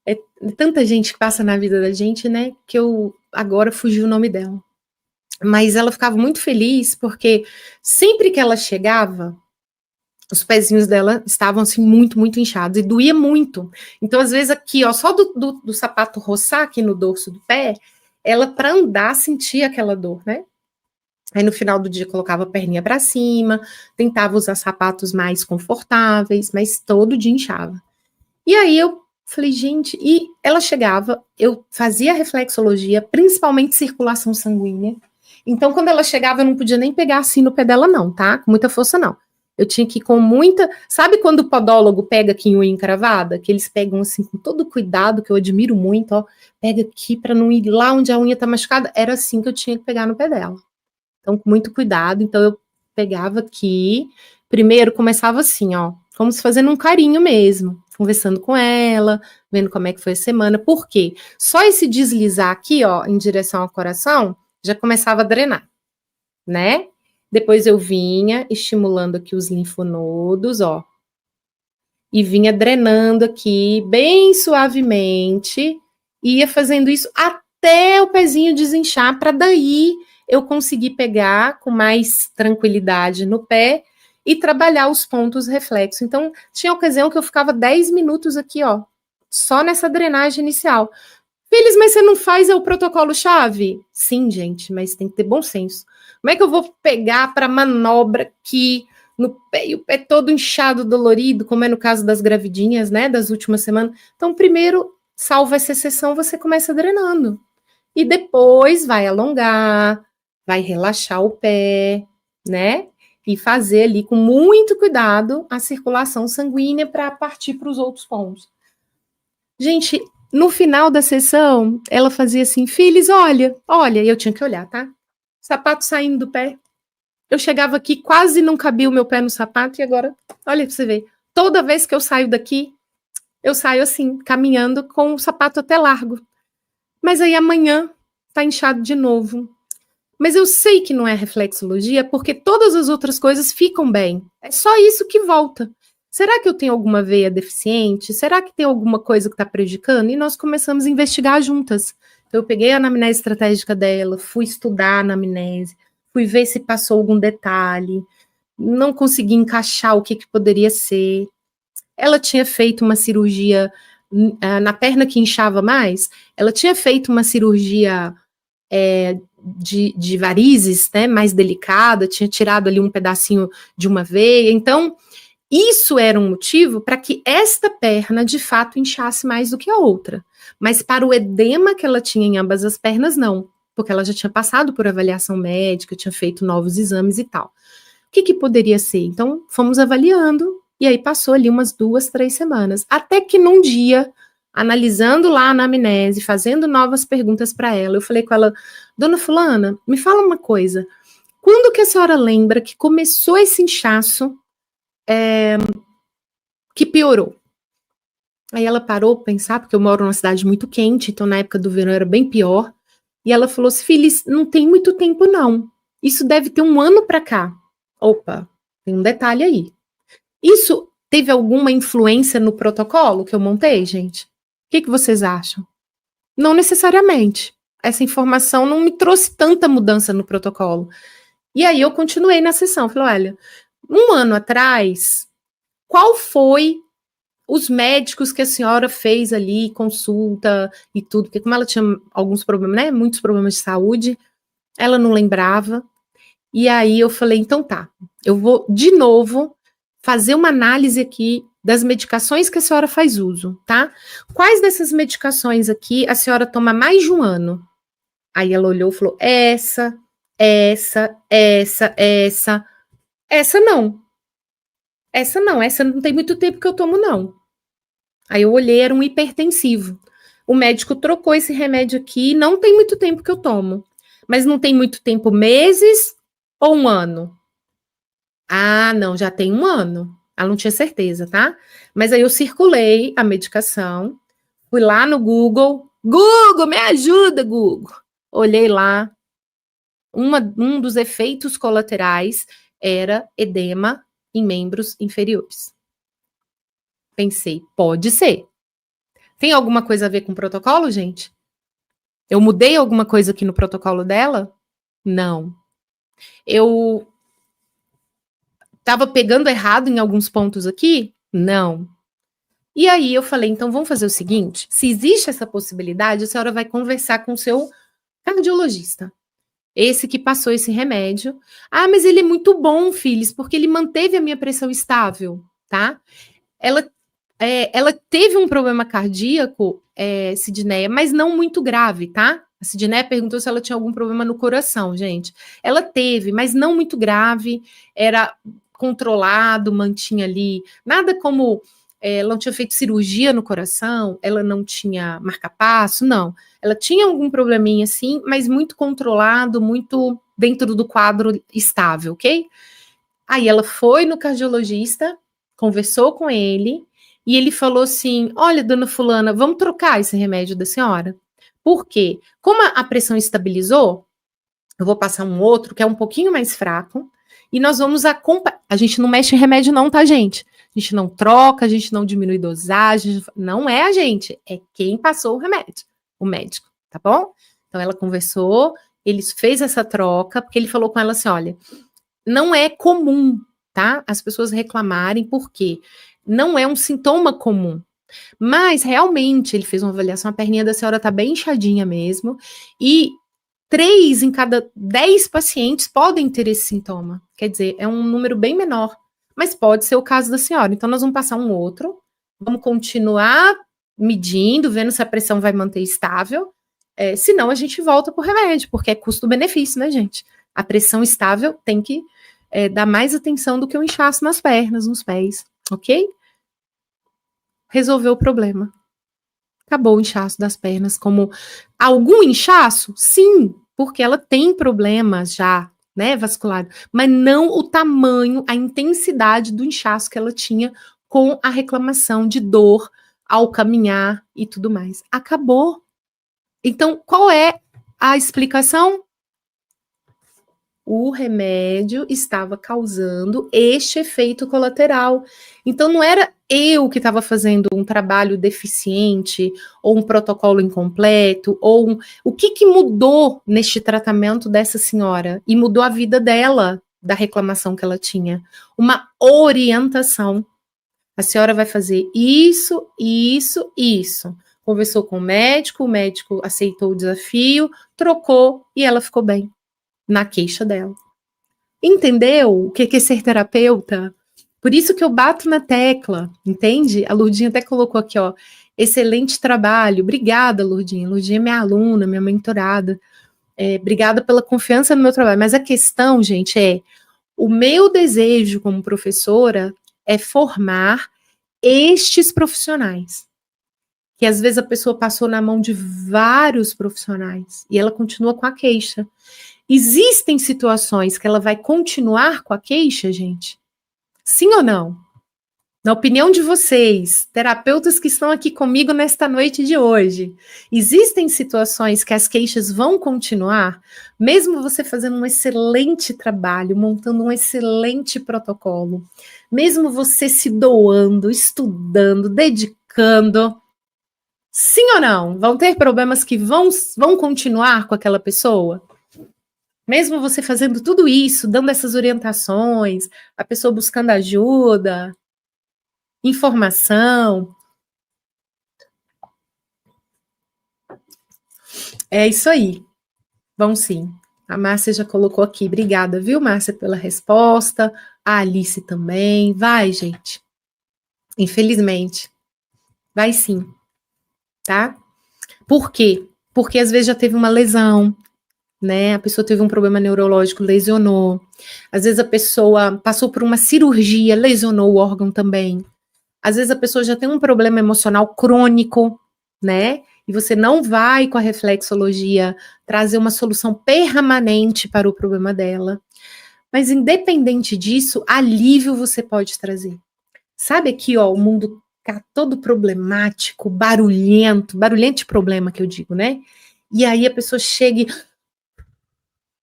É tanta gente que passa na vida da gente, né, que eu agora fugi o nome dela. Mas ela ficava muito feliz, porque sempre que ela chegava, os pezinhos dela estavam assim muito, muito inchados e doía muito. Então, às vezes, aqui, ó, só do sapato roçar aqui no dorso do pé, ela, para andar, sentia aquela dor, né? Aí, no final do dia, colocava a perninha para cima, tentava usar sapatos mais confortáveis, mas todo dia inchava. E aí, eu falei, gente, e ela chegava, eu fazia reflexologia, principalmente circulação sanguínea. Então, quando ela chegava, eu não podia nem pegar assim no pé dela, não, tá? Com muita força, não. Eu tinha que ir com muita... Sabe quando o podólogo pega aqui em unha encravada? Que eles pegam assim com todo cuidado, que eu admiro muito, ó. Pega aqui para não ir lá onde a unha tá machucada. Era assim que eu tinha que pegar no pé dela. Então, com muito cuidado. Então, eu pegava aqui. Primeiro, começava assim, ó. Como se fazendo um carinho mesmo. Conversando com ela, vendo como é que foi a semana. Por quê? Só esse deslizar aqui, ó, em direção ao coração, já começava a drenar, né? Depois eu vinha estimulando aqui os linfonodos, ó. e vinha drenando aqui bem suavemente, ia fazendo isso até o pezinho desinchar, para daí eu conseguir pegar com mais tranquilidade no pé e trabalhar os pontos reflexos. Então, tinha ocasião que eu ficava 10 minutos aqui, ó, só nessa drenagem inicial. Feliz, mas você não faz o protocolo-chave? Sim, gente, mas tem que ter bom senso. Como é que eu vou pegar para manobra aqui no pé, e o pé todo inchado, dolorido, como é no caso das gravidinhas, né, das últimas semanas? Então, primeiro, salva essa sessão, você começa drenando. E depois vai alongar, vai relaxar o pé, né? E fazer ali com muito cuidado a circulação sanguínea para partir para os outros pontos. Gente, no final da sessão, ela fazia assim, Phyllis, olha, e eu tinha que olhar, tá? Sapato saindo do pé. Eu chegava aqui, quase não cabia o meu pé no sapato, e agora, olha pra você ver, toda vez que eu saio daqui, eu saio assim, caminhando com o sapato até largo. Mas aí amanhã tá inchado de novo. Mas eu sei que não é reflexologia, porque todas as outras coisas ficam bem. É só isso que volta. Será que eu tenho alguma veia deficiente? Será que tem alguma coisa que está prejudicando? E nós começamos a investigar juntas. Então, eu peguei a anamnese estratégica dela, fui estudar a anamnese, fui ver se passou algum detalhe, não consegui encaixar o que poderia ser. Ela tinha feito uma cirurgia na perna que inchava mais, ela tinha feito uma cirurgia de varizes, né, mais delicada, tinha tirado ali um pedacinho de uma veia, então isso era um motivo para que esta perna de fato inchasse mais do que a outra, mas para o edema que ela tinha em ambas as pernas, não, porque ela já tinha passado por avaliação médica, tinha feito novos exames e tal. O que poderia ser? Então, fomos avaliando, e aí passou ali umas 2, 3 semanas, até que num dia, analisando lá a anamnese, fazendo novas perguntas para ela, eu falei com ela, dona fulana, me fala uma coisa, quando que a senhora lembra que começou esse inchaço que piorou? Aí ela parou para pensar, porque eu moro numa cidade muito quente, então na época do verão era bem pior, e ela falou assim, Feliz, não tem muito tempo não, isso deve ter 1 ano para cá. Opa, tem um detalhe aí. Isso teve alguma influência no protocolo que eu montei, gente? O que vocês acham? Não necessariamente. Essa informação não me trouxe tanta mudança no protocolo. E aí eu continuei na sessão. Falei, olha, 1 ano atrás, qual foi os médicos que a senhora fez ali, consulta e tudo? Porque como ela tinha alguns problemas, né, muitos problemas de saúde, ela não lembrava. E aí eu falei, então tá, eu vou de novo fazer uma análise aqui das medicações que a senhora faz uso, tá? Quais dessas medicações aqui a senhora toma mais de 1 ano? Aí ela olhou e falou, essa não. Essa não tem muito tempo que eu tomo, não. Aí eu olhei, era um hipertensivo. O médico trocou esse remédio aqui, não tem muito tempo que eu tomo. Mas não tem muito tempo, meses ou 1 ano? Ah, não, já tem 1 ano. Ela não tinha certeza, tá? Mas aí eu circulei a medicação, fui lá no Google. Google, me ajuda, Google. Olhei lá. Um dos efeitos colaterais era edema em membros inferiores. Pensei, pode ser. Tem alguma coisa a ver com o protocolo, gente? Eu mudei alguma coisa aqui no protocolo dela? Não. Eu estava pegando errado em alguns pontos aqui? Não. E aí eu falei, então vamos fazer o seguinte, se existe essa possibilidade, a senhora vai conversar com o seu cardiologista. Esse que passou esse remédio. Ah, mas ele é muito bom, Phyllis, porque ele manteve a minha pressão estável, tá? Ela teve um problema cardíaco, Sidneia, mas não muito grave, tá? A Sidneia perguntou se ela tinha algum problema no coração, gente. Ela teve, mas não muito grave, era controlado, mantinha ali, nada como ela não tinha feito cirurgia no coração, ela não tinha marca-passo, não. Ela tinha algum probleminha assim, mas muito controlado, muito dentro do quadro estável, ok? Aí ela foi no cardiologista, conversou com ele, e ele falou assim, olha, dona fulana, vamos trocar esse remédio da senhora? Por quê? Como a pressão estabilizou, eu vou passar um outro que é um pouquinho mais fraco, e nós vamos acompanhar. A gente não mexe em remédio não, tá, gente? a gente não troca, a gente não diminui dosagem, não é a gente, é quem passou o remédio, o médico, tá bom? Então ela conversou, ele fez essa troca, porque ele falou com ela assim, olha, não é comum, tá? As pessoas reclamarem, porque não é um sintoma comum. Mas realmente ele fez uma avaliação, a perninha da senhora tá bem inchadinha mesmo, e 3 em cada 10 pacientes podem ter esse sintoma. Quer dizer, é um número bem menor, mas pode ser o caso da senhora. Então nós vamos passar um outro, vamos continuar medindo, vendo se a pressão vai manter estável. Senão a gente volta pro remédio, porque é custo-benefício, né, gente? A pressão estável tem que dar mais atenção do que o inchaço nas pernas, nos pés, ok? Resolveu o problema. Acabou o inchaço das pernas. Como algum inchaço? Sim, porque ela tem problemas já, né, vascular, mas não o tamanho, a intensidade do inchaço que ela tinha com a reclamação de dor ao caminhar e tudo mais. Acabou. Então, qual é a explicação? O remédio estava causando este efeito colateral. Então, não era eu que estava fazendo um trabalho deficiente, ou um protocolo incompleto, o que mudou neste tratamento dessa senhora? E mudou a vida dela, da reclamação que ela tinha. Uma orientação. A senhora vai fazer isso, isso, isso. Conversou com o médico aceitou o desafio, trocou e ela ficou bem na queixa dela. Entendeu o que é ser terapeuta? Por isso que eu bato na tecla, entende? A Lourdinha até colocou aqui, ó, excelente trabalho. Obrigada, Lourdinha. Lourdinha é minha aluna, minha mentorada. Obrigada pela confiança no meu trabalho. Mas a questão, gente, o meu desejo como professora é formar estes profissionais. Que às vezes a pessoa passou na mão de vários profissionais e ela continua com a queixa. Existem situações que ela vai continuar com a queixa, gente? Sim ou não? Na opinião de vocês, terapeutas que estão aqui comigo nesta noite de hoje, existem situações que as queixas vão continuar, mesmo você fazendo um excelente trabalho, montando um excelente protocolo, mesmo você se doando, estudando, dedicando, sim ou não? Vão ter problemas que vão continuar com aquela pessoa? Mesmo você fazendo tudo isso, dando essas orientações, a pessoa buscando ajuda, informação. É isso aí. Vão sim. A Márcia já colocou aqui. Obrigada, viu, Márcia, pela resposta. A Alice também. Vai, gente. Infelizmente. Vai sim. Tá? Por quê? Porque às vezes já teve uma lesão, né? A pessoa teve um problema neurológico, lesionou. Às vezes a pessoa passou por uma cirurgia, lesionou o órgão também. Às vezes a pessoa já tem um problema emocional crônico, né? E você não vai com a reflexologia trazer uma solução permanente para o problema dela. Mas independente disso, alívio você pode trazer. Sabe aqui, ó, o mundo tá todo problemático, barulhento de problema que eu digo, né? E aí a pessoa chega e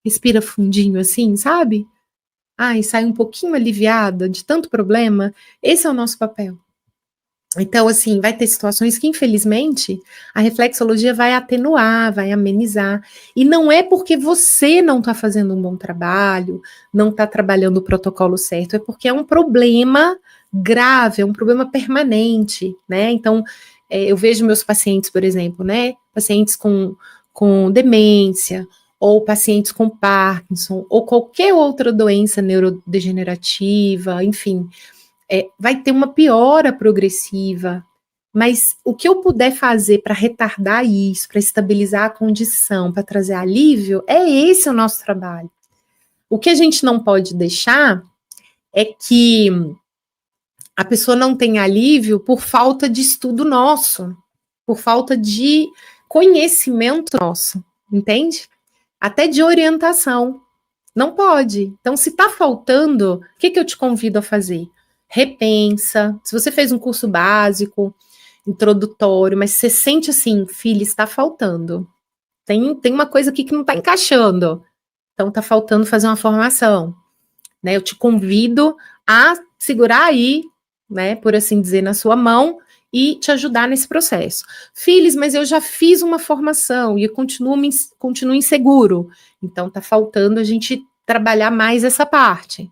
respira fundinho assim, sabe? E sai um pouquinho aliviada de tanto problema. Esse é o nosso papel. Então, assim, vai ter situações que, infelizmente, a reflexologia vai atenuar, vai amenizar. E não é porque você não está fazendo um bom trabalho, não está trabalhando o protocolo certo, é porque é um problema grave, é um problema permanente, né? Então, eu vejo meus pacientes, por exemplo, né? Pacientes com demência, ou pacientes com Parkinson, ou qualquer outra doença neurodegenerativa, enfim, vai ter uma piora progressiva, mas o que eu puder fazer para retardar isso, para estabilizar a condição, para trazer alívio, esse o nosso trabalho. O que a gente não pode deixar é que a pessoa não tenha alívio por falta de estudo nosso, por falta de conhecimento nosso, entende? Até de orientação. Não pode. Então, se está faltando, o que eu te convido a fazer? Repensa. Se você fez um curso básico, introdutório, mas você sente assim, filha, está faltando. Tem uma coisa aqui que não está encaixando. Então, está faltando fazer uma formação. Né? Eu te convido a segurar aí, né, por assim dizer, na sua mão e te ajudar nesse processo. Filhos, mas eu já fiz uma formação e eu continuo inseguro. Então, tá faltando a gente trabalhar mais essa parte.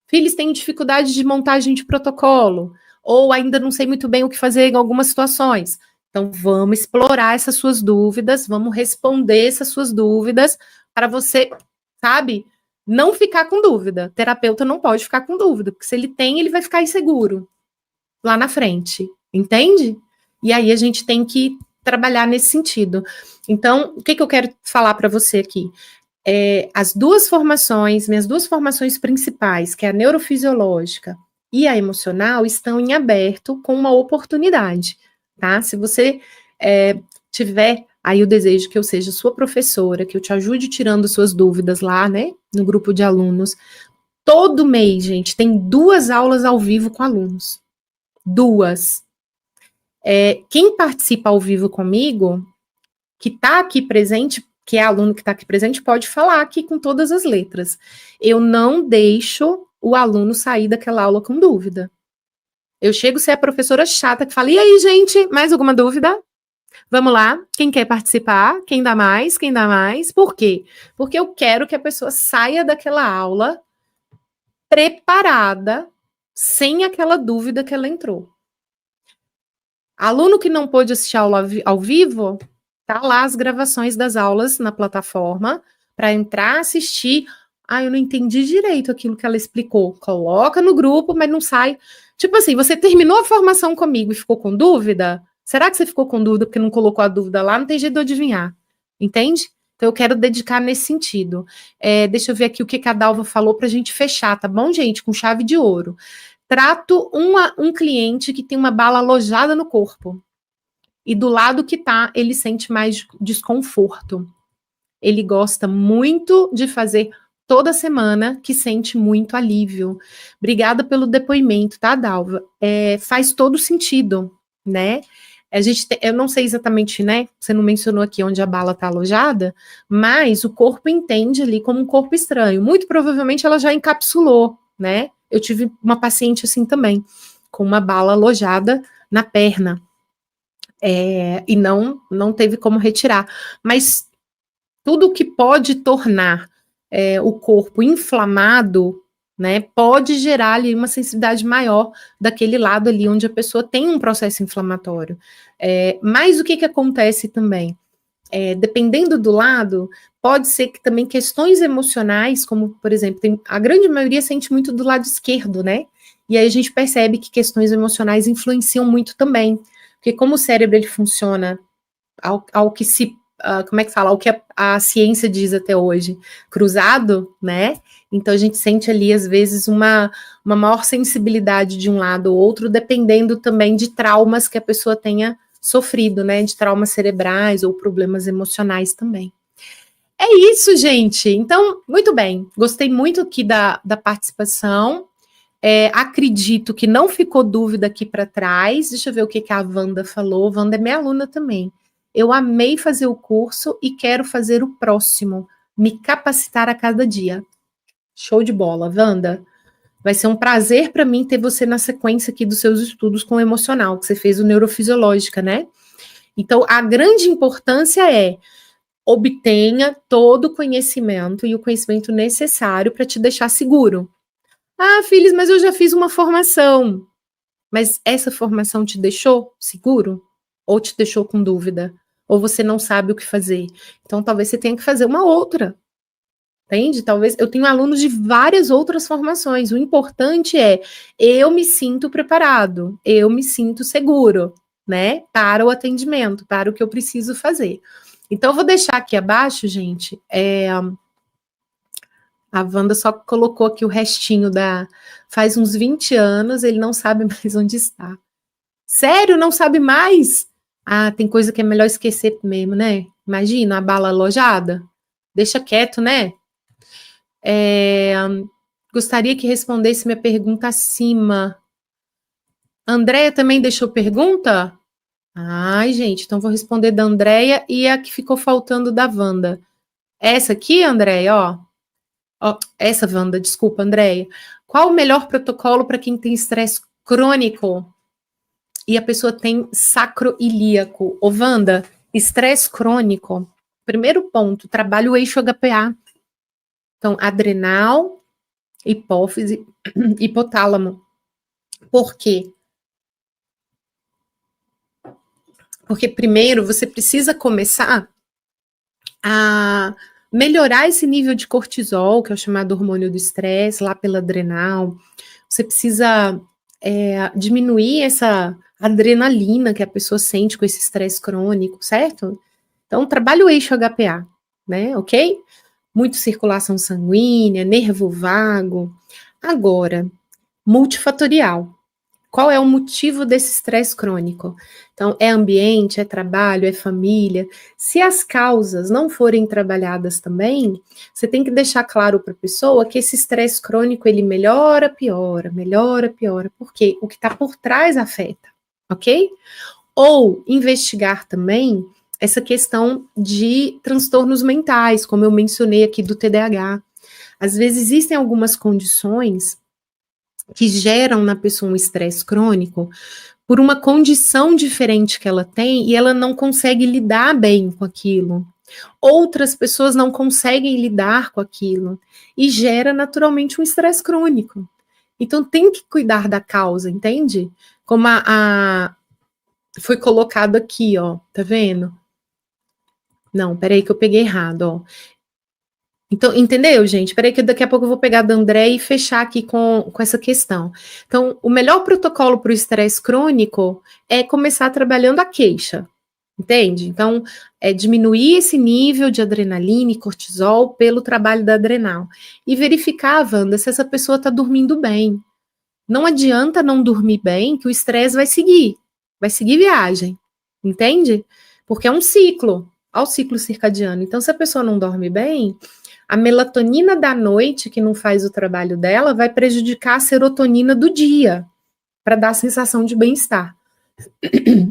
Filhos têm dificuldade de montagem de protocolo, ou ainda não sei muito bem o que fazer em algumas situações. Então, vamos explorar essas suas dúvidas, vamos responder essas suas dúvidas para você, sabe, não ficar com dúvida. O terapeuta não pode ficar com dúvida, porque se ele tem, ele vai ficar inseguro lá na frente, entende? E aí a gente tem que trabalhar nesse sentido. Então, o que eu quero falar para você aqui? As duas formações, minhas duas formações principais, que é a neurofisiológica e a emocional, estão em aberto com uma oportunidade, tá? Se você tiver aí o desejo que eu seja sua professora, que eu te ajude tirando suas dúvidas lá, né, no grupo de alunos, todo mês, gente, tem 2 aulas ao vivo com alunos. 2. Quem participa ao vivo comigo, que está aqui presente, que é aluno que está aqui presente, pode falar aqui com todas as letras. Eu não deixo o aluno sair daquela aula com dúvida. Eu chego a ser a professora chata que fala, e aí, gente, mais alguma dúvida? Vamos lá, quem quer participar? Quem dá mais? Quem dá mais? Por quê? Porque eu quero que a pessoa saia daquela aula preparada, sem aquela dúvida que ela entrou. Aluno que não pôde assistir a aula ao vivo, tá lá as gravações das aulas na plataforma para entrar, assistir. Ah, eu não entendi direito aquilo que ela explicou. Coloca no grupo, mas não sai. Tipo assim, você terminou a formação comigo e ficou com dúvida? Será que você ficou com dúvida porque não colocou a dúvida lá? Não tem jeito de adivinhar. Entende? Então eu quero dedicar nesse sentido. Deixa eu ver aqui o que a Dalva falou para a gente fechar, tá bom, gente? Com chave de ouro. Trato um cliente que tem uma bala alojada no corpo. E do lado que tá, ele sente mais desconforto. Ele gosta muito de fazer toda semana, que sente muito alívio. Obrigada pelo depoimento, tá, Dalva? Faz todo sentido, né? Eu não sei exatamente, né? Você não mencionou aqui onde a bala está alojada, mas o corpo entende ali como um corpo estranho. Muito provavelmente ela já encapsulou, né? Eu tive uma paciente assim também, com uma bala alojada na perna. E não teve como retirar. Mas tudo que pode tornar o corpo inflamado, né, pode gerar ali uma sensibilidade maior daquele lado ali onde a pessoa tem um processo inflamatório. Mas o que acontece também? Dependendo do lado, pode ser que também questões emocionais, como, por exemplo, a grande maioria sente muito do lado esquerdo, né? E aí a gente percebe que questões emocionais influenciam muito também. Porque como o cérebro ele funciona ao que se, como é que fala, ao que a ciência diz até hoje, cruzado, né? Então a gente sente ali, às vezes, uma maior sensibilidade de um lado ou outro, dependendo também de traumas que a pessoa tenha sofrido, né? De traumas cerebrais ou problemas emocionais também. É isso, gente. Então, muito bem. Gostei muito aqui da participação. Acredito que não ficou dúvida aqui para trás. Deixa eu ver o que a Wanda falou. Wanda é minha aluna também. Eu amei fazer o curso e quero fazer o próximo. Me capacitar a cada dia. Show de bola, Wanda. Vai ser um prazer para mim ter você na sequência aqui dos seus estudos com o emocional, que você fez o neurofisiológica, né? Então, a grande importância é obtenha todo o conhecimento e o conhecimento necessário para te deixar seguro. Ah, filhos, mas eu já fiz uma formação. Mas essa formação te deixou seguro? Ou te deixou com dúvida? Ou você não sabe o que fazer? Então, talvez você tenha que fazer uma outra. Entende? Talvez eu tenho alunos de várias outras formações. O importante é eu me sinto preparado, eu me sinto seguro, né? Para o atendimento, para o que eu preciso fazer. Então, eu vou deixar aqui abaixo, gente. A Wanda só colocou aqui o restinho faz uns 20 anos, ele não sabe mais onde está. Sério? Não sabe mais? Ah, tem coisa que é melhor esquecer mesmo, né? Imagina, a bala alojada. Deixa quieto, né? Gostaria que respondesse minha pergunta acima. Andréia também deixou pergunta? Ai, gente, então vou responder da Andréia e a que ficou faltando da Wanda. Essa aqui, Andréia, ó. Essa, Wanda, desculpa, Andréia. Qual o melhor protocolo para quem tem estresse crônico e a pessoa tem sacroilíaco. Ô, Wanda, estresse crônico, primeiro ponto, trabalha o eixo HPA. Então, adrenal, hipófise, hipotálamo. Por quê? Porque primeiro você precisa começar a melhorar esse nível de cortisol, que é o chamado hormônio do estresse, lá pela adrenal. Você precisa diminuir essa adrenalina que a pessoa sente com esse estresse crônico, certo? Então, trabalha o eixo HPA, né, ok? Muito circulação sanguínea, nervo vago. Agora, multifatorial. Qual é o motivo desse estresse crônico? Então, é ambiente, é trabalho, é família. Se as causas não forem trabalhadas também, você tem que deixar claro para a pessoa que esse estresse crônico, ele melhora, piora, melhora, piora, porque o que está por trás afeta, ok? Ou investigar também essa questão de transtornos mentais, como eu mencionei aqui do TDAH. Às vezes existem algumas condições que geram na pessoa um estresse crônico por uma condição diferente que ela tem e ela não consegue lidar bem com aquilo. Outras pessoas não conseguem lidar com aquilo e gera naturalmente um estresse crônico. Então tem que cuidar da causa, entende? Como foi colocado aqui, ó, tá vendo? Não, peraí que eu peguei errado, ó. Então, entendeu, gente? Peraí que daqui a pouco eu vou pegar da André e fechar aqui com essa questão. Então, o melhor protocolo para o estresse crônico é começar trabalhando a queixa, entende? Então, é diminuir esse nível de adrenalina e cortisol pelo trabalho da adrenal. E verificar, Wanda, se essa pessoa está dormindo bem. Não adianta não dormir bem, que o estresse vai seguir viagem, entende? Porque é um ciclo, ao ciclo circadiano. Então, se a pessoa não dorme bem, a melatonina da noite, que não faz o trabalho dela, vai prejudicar a serotonina do dia, para dar a sensação de bem-estar.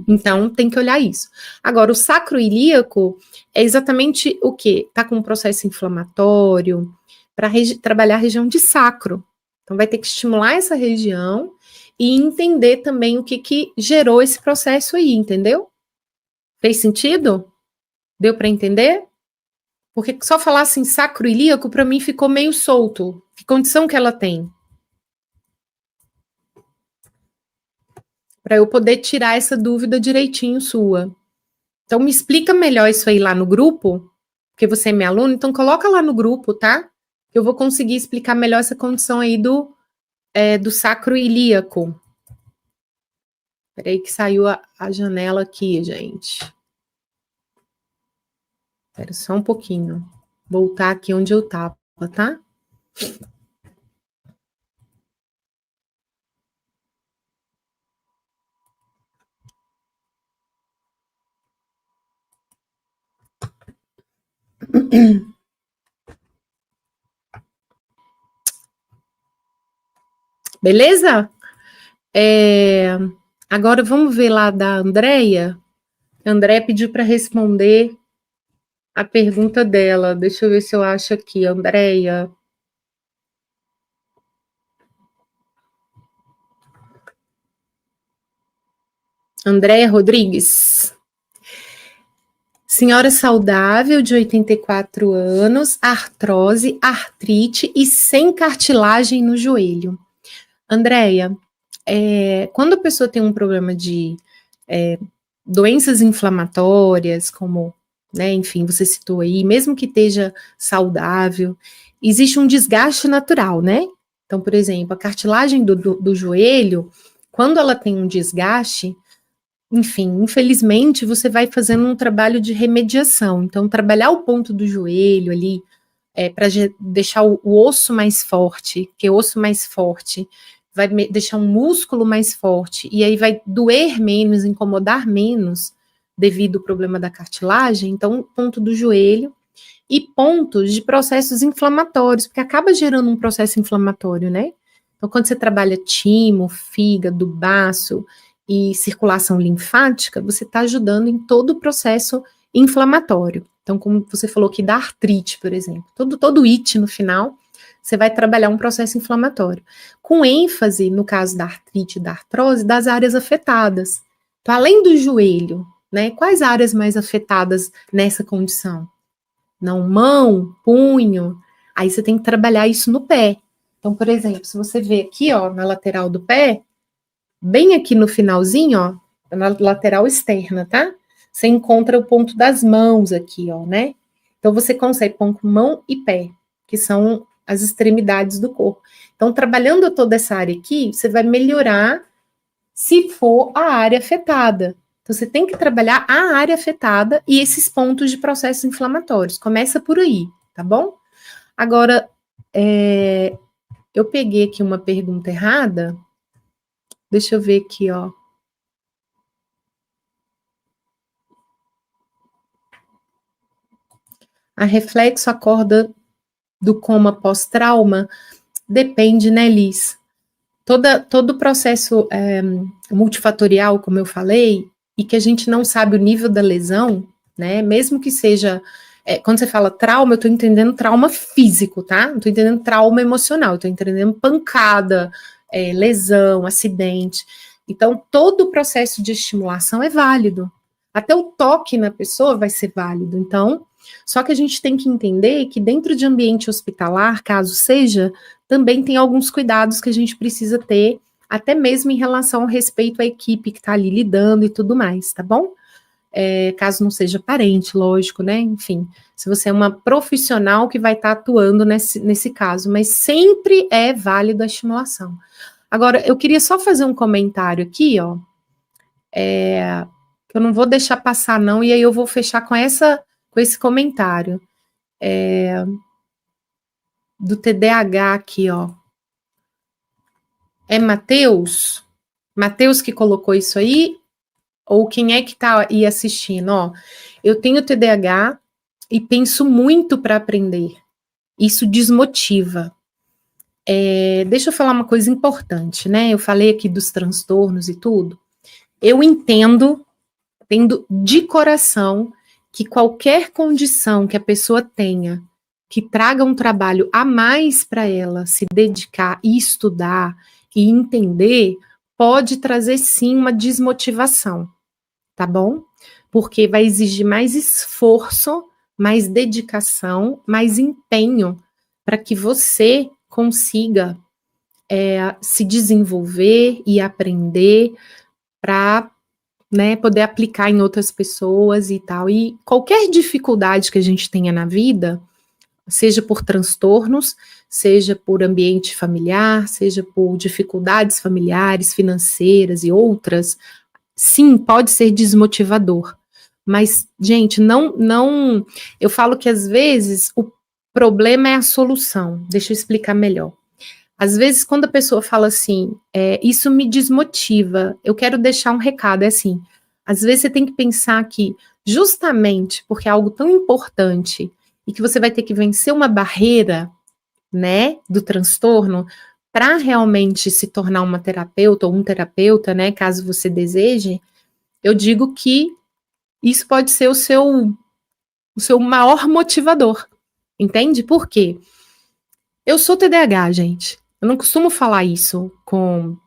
Então, tem que olhar isso. Agora, o sacroilíaco é exatamente o quê? Tá com um processo inflamatório, para trabalhar a região de sacro. Então, vai ter que estimular essa região e entender também o que gerou esse processo aí, entendeu? Fez sentido? Deu para entender? Porque só falar assim sacroilíaco, para mim ficou meio solto. Que condição que ela tem? Para eu poder tirar essa dúvida direitinho sua. Então, me explica melhor isso aí lá no grupo, porque você é minha aluna, então coloca lá no grupo, tá? Eu vou conseguir explicar melhor essa condição aí do sacroilíaco. Peraí que saiu a janela aqui, gente. Espera só um pouquinho. Voltar aqui onde eu tava, tá? Beleza? Agora vamos ver lá da Andréia. A Andréia pediu para responder a pergunta dela. Deixa eu ver se eu acho aqui, Andréia. Andréia Rodrigues. Senhora saudável, de 84 anos, artrose, artrite e sem cartilagem no joelho. Andréia, quando a pessoa tem um problema de doenças inflamatórias, como, né, enfim, você citou aí, mesmo que esteja saudável, existe um desgaste natural, né? Então, por exemplo, a cartilagem do joelho, quando ela tem um desgaste, enfim, infelizmente, você vai fazendo um trabalho de remediação. Então, trabalhar o ponto do joelho ali, para deixar o osso mais forte, porque o osso mais forte vai deixar um músculo mais forte, e aí vai doer menos, incomodar menos, devido ao problema da cartilagem. Então, ponto do joelho e pontos de processos inflamatórios, porque acaba gerando um processo inflamatório, né? Então, quando você trabalha timo, fígado, baço e circulação linfática, você está ajudando em todo o processo inflamatório. Então, como você falou aqui da artrite, por exemplo, todo it no final você vai trabalhar um processo inflamatório. Com ênfase, no caso da artrite e da artrose, das áreas afetadas. Então, além do joelho, né, quais áreas mais afetadas nessa condição? Não, mão, punho, aí você tem que trabalhar isso no pé. Então, por exemplo, se você vê aqui, ó, na lateral do pé, bem aqui no finalzinho, ó, na lateral externa, tá? Você encontra o ponto das mãos aqui, ó, né? Então, você consegue pôr com mão e pé, que são as extremidades do corpo. Então, trabalhando toda essa área aqui, você vai melhorar se for a área afetada. Então, você tem que trabalhar a área afetada e esses pontos de processos inflamatórios. Começa por aí, tá bom? Agora, eu peguei aqui uma pergunta errada. Deixa eu ver aqui, ó. A reflexo acorda do coma pós-trauma? Depende, né, Liz? Todo o processo multifatorial, como eu falei, e que a gente não sabe o nível da lesão, né? Mesmo que seja. Quando você fala trauma, eu estou entendendo trauma físico, tá? Não estou entendendo trauma emocional, eu estou entendendo pancada, lesão, acidente. Então, todo o processo de estimulação é válido. Até o toque na pessoa vai ser válido. Então, só que a gente tem que entender que dentro de ambiente hospitalar, caso seja, também tem alguns cuidados que a gente precisa ter, até mesmo em relação ao respeito à equipe que está ali lidando e tudo mais, tá bom? Caso não seja parente, lógico, né? Enfim, se você é uma profissional que vai estar atuando nesse caso, mas sempre é válido a estimulação. Agora, eu queria só fazer um comentário aqui, ó, que eu não vou deixar passar, não, e aí eu vou fechar com esse comentário do TDAH aqui, ó. É Matheus? Matheus que colocou isso aí? Ou quem é que tá aí assistindo? Ó, eu tenho TDAH e penso muito para aprender. Isso desmotiva. Deixa eu falar uma coisa importante, né? Eu falei aqui dos transtornos e tudo. Eu entendo de coração que qualquer condição que a pessoa tenha que traga um trabalho a mais para ela se dedicar e estudar e entender, pode trazer sim uma desmotivação, tá bom? Porque vai exigir mais esforço, mais dedicação, mais empenho para que você consiga se desenvolver e aprender para, né, poder aplicar em outras pessoas e tal. E qualquer dificuldade que a gente tenha na vida, seja por transtornos, seja por ambiente familiar, seja por dificuldades familiares, financeiras e outras, sim, pode ser desmotivador. Mas, gente, não, eu falo que às vezes o problema é a solução. Deixa eu explicar melhor. Às vezes, quando a pessoa fala assim, isso me desmotiva, eu quero deixar um recado, é assim, às vezes você tem que pensar que, justamente porque é algo tão importante e que você vai ter que vencer uma barreira, né, do transtorno, para realmente se tornar uma terapeuta ou um terapeuta, né, caso você deseje, eu digo que isso pode ser o seu maior motivador, entende? Por quê? Eu sou TDAH, gente. Eu não costumo falar isso com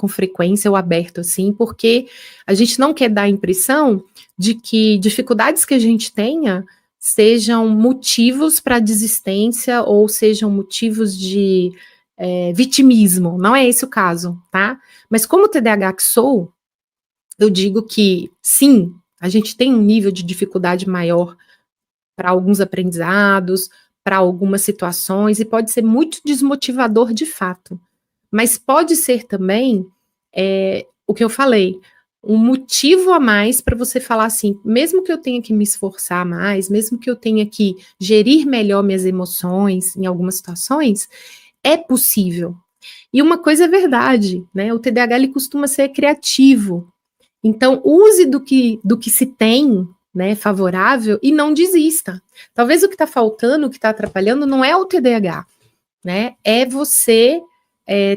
frequência ou aberto assim, porque a gente não quer dar a impressão de que dificuldades que a gente tenha sejam motivos para desistência ou sejam motivos de vitimismo. Não é esse o caso, tá? Mas como TDAH que sou, eu digo que sim, a gente tem um nível de dificuldade maior para alguns aprendizados, para algumas situações, e pode ser muito desmotivador de fato. Mas pode ser também o que eu falei, um motivo a mais para você falar assim, mesmo que eu tenha que me esforçar mais, mesmo que eu tenha que gerir melhor minhas emoções em algumas situações, é possível. E uma coisa é verdade, né? O TDAH ele costuma ser criativo. Então, use do que se tem, né, favorável e não desista. Talvez o que está faltando, o que está atrapalhando, não é o TDAH, né? É você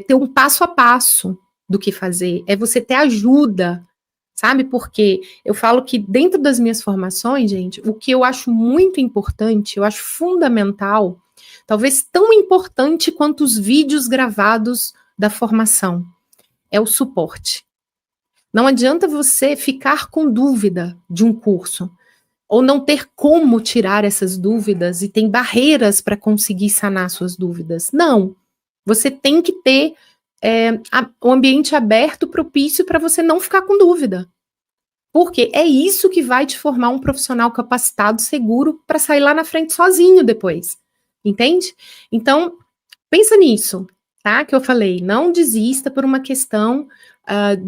ter um passo a passo do que fazer, é você ter ajuda, Sabe por quê? Eu falo que dentro das minhas formações, gente, o que eu acho muito importante, eu acho fundamental, talvez tão importante quanto os vídeos gravados da formação, é o suporte. Não adianta você ficar com dúvida de um curso, ou não ter como tirar essas dúvidas e tem barreiras para conseguir sanar suas dúvidas. Não. Você tem que ter um ambiente aberto, propício para você não ficar com dúvida. Porque é isso que vai te formar um profissional capacitado, seguro, para sair lá na frente sozinho depois. Entende? Então, pensa nisso, tá? Que eu falei, não desista por uma questão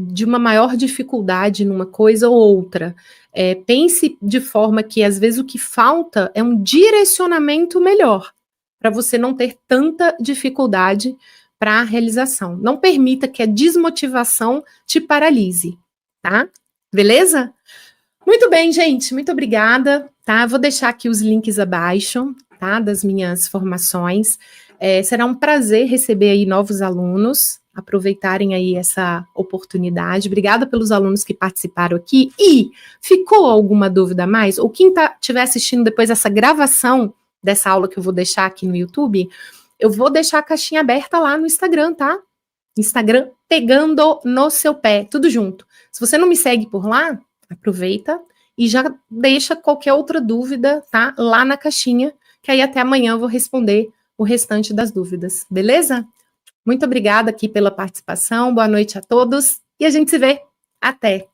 de uma maior dificuldade numa coisa ou outra. Pense de forma que, às vezes, o que falta é um direcionamento melhor, para você não ter tanta dificuldade para a realização. Não permita que a desmotivação te paralise, tá? Beleza? Muito bem, gente, muito obrigada, tá? Vou deixar aqui os links abaixo, tá? Das minhas formações. Será um prazer receber aí novos alunos, aproveitarem aí essa oportunidade. Obrigada pelos alunos que participaram aqui. E ficou alguma dúvida a mais? Ou quem estiver assistindo depois essa gravação dessa aula que eu vou deixar aqui no YouTube, eu vou deixar a caixinha aberta lá no Instagram, tá? Instagram Pegando no Seu Pé, tudo junto. Se você não me segue por lá, aproveita e já deixa qualquer outra dúvida, tá? Lá na caixinha, que aí até amanhã eu vou responder o restante das dúvidas, beleza? Muito obrigada aqui pela participação, boa noite a todos e a gente se vê. Até!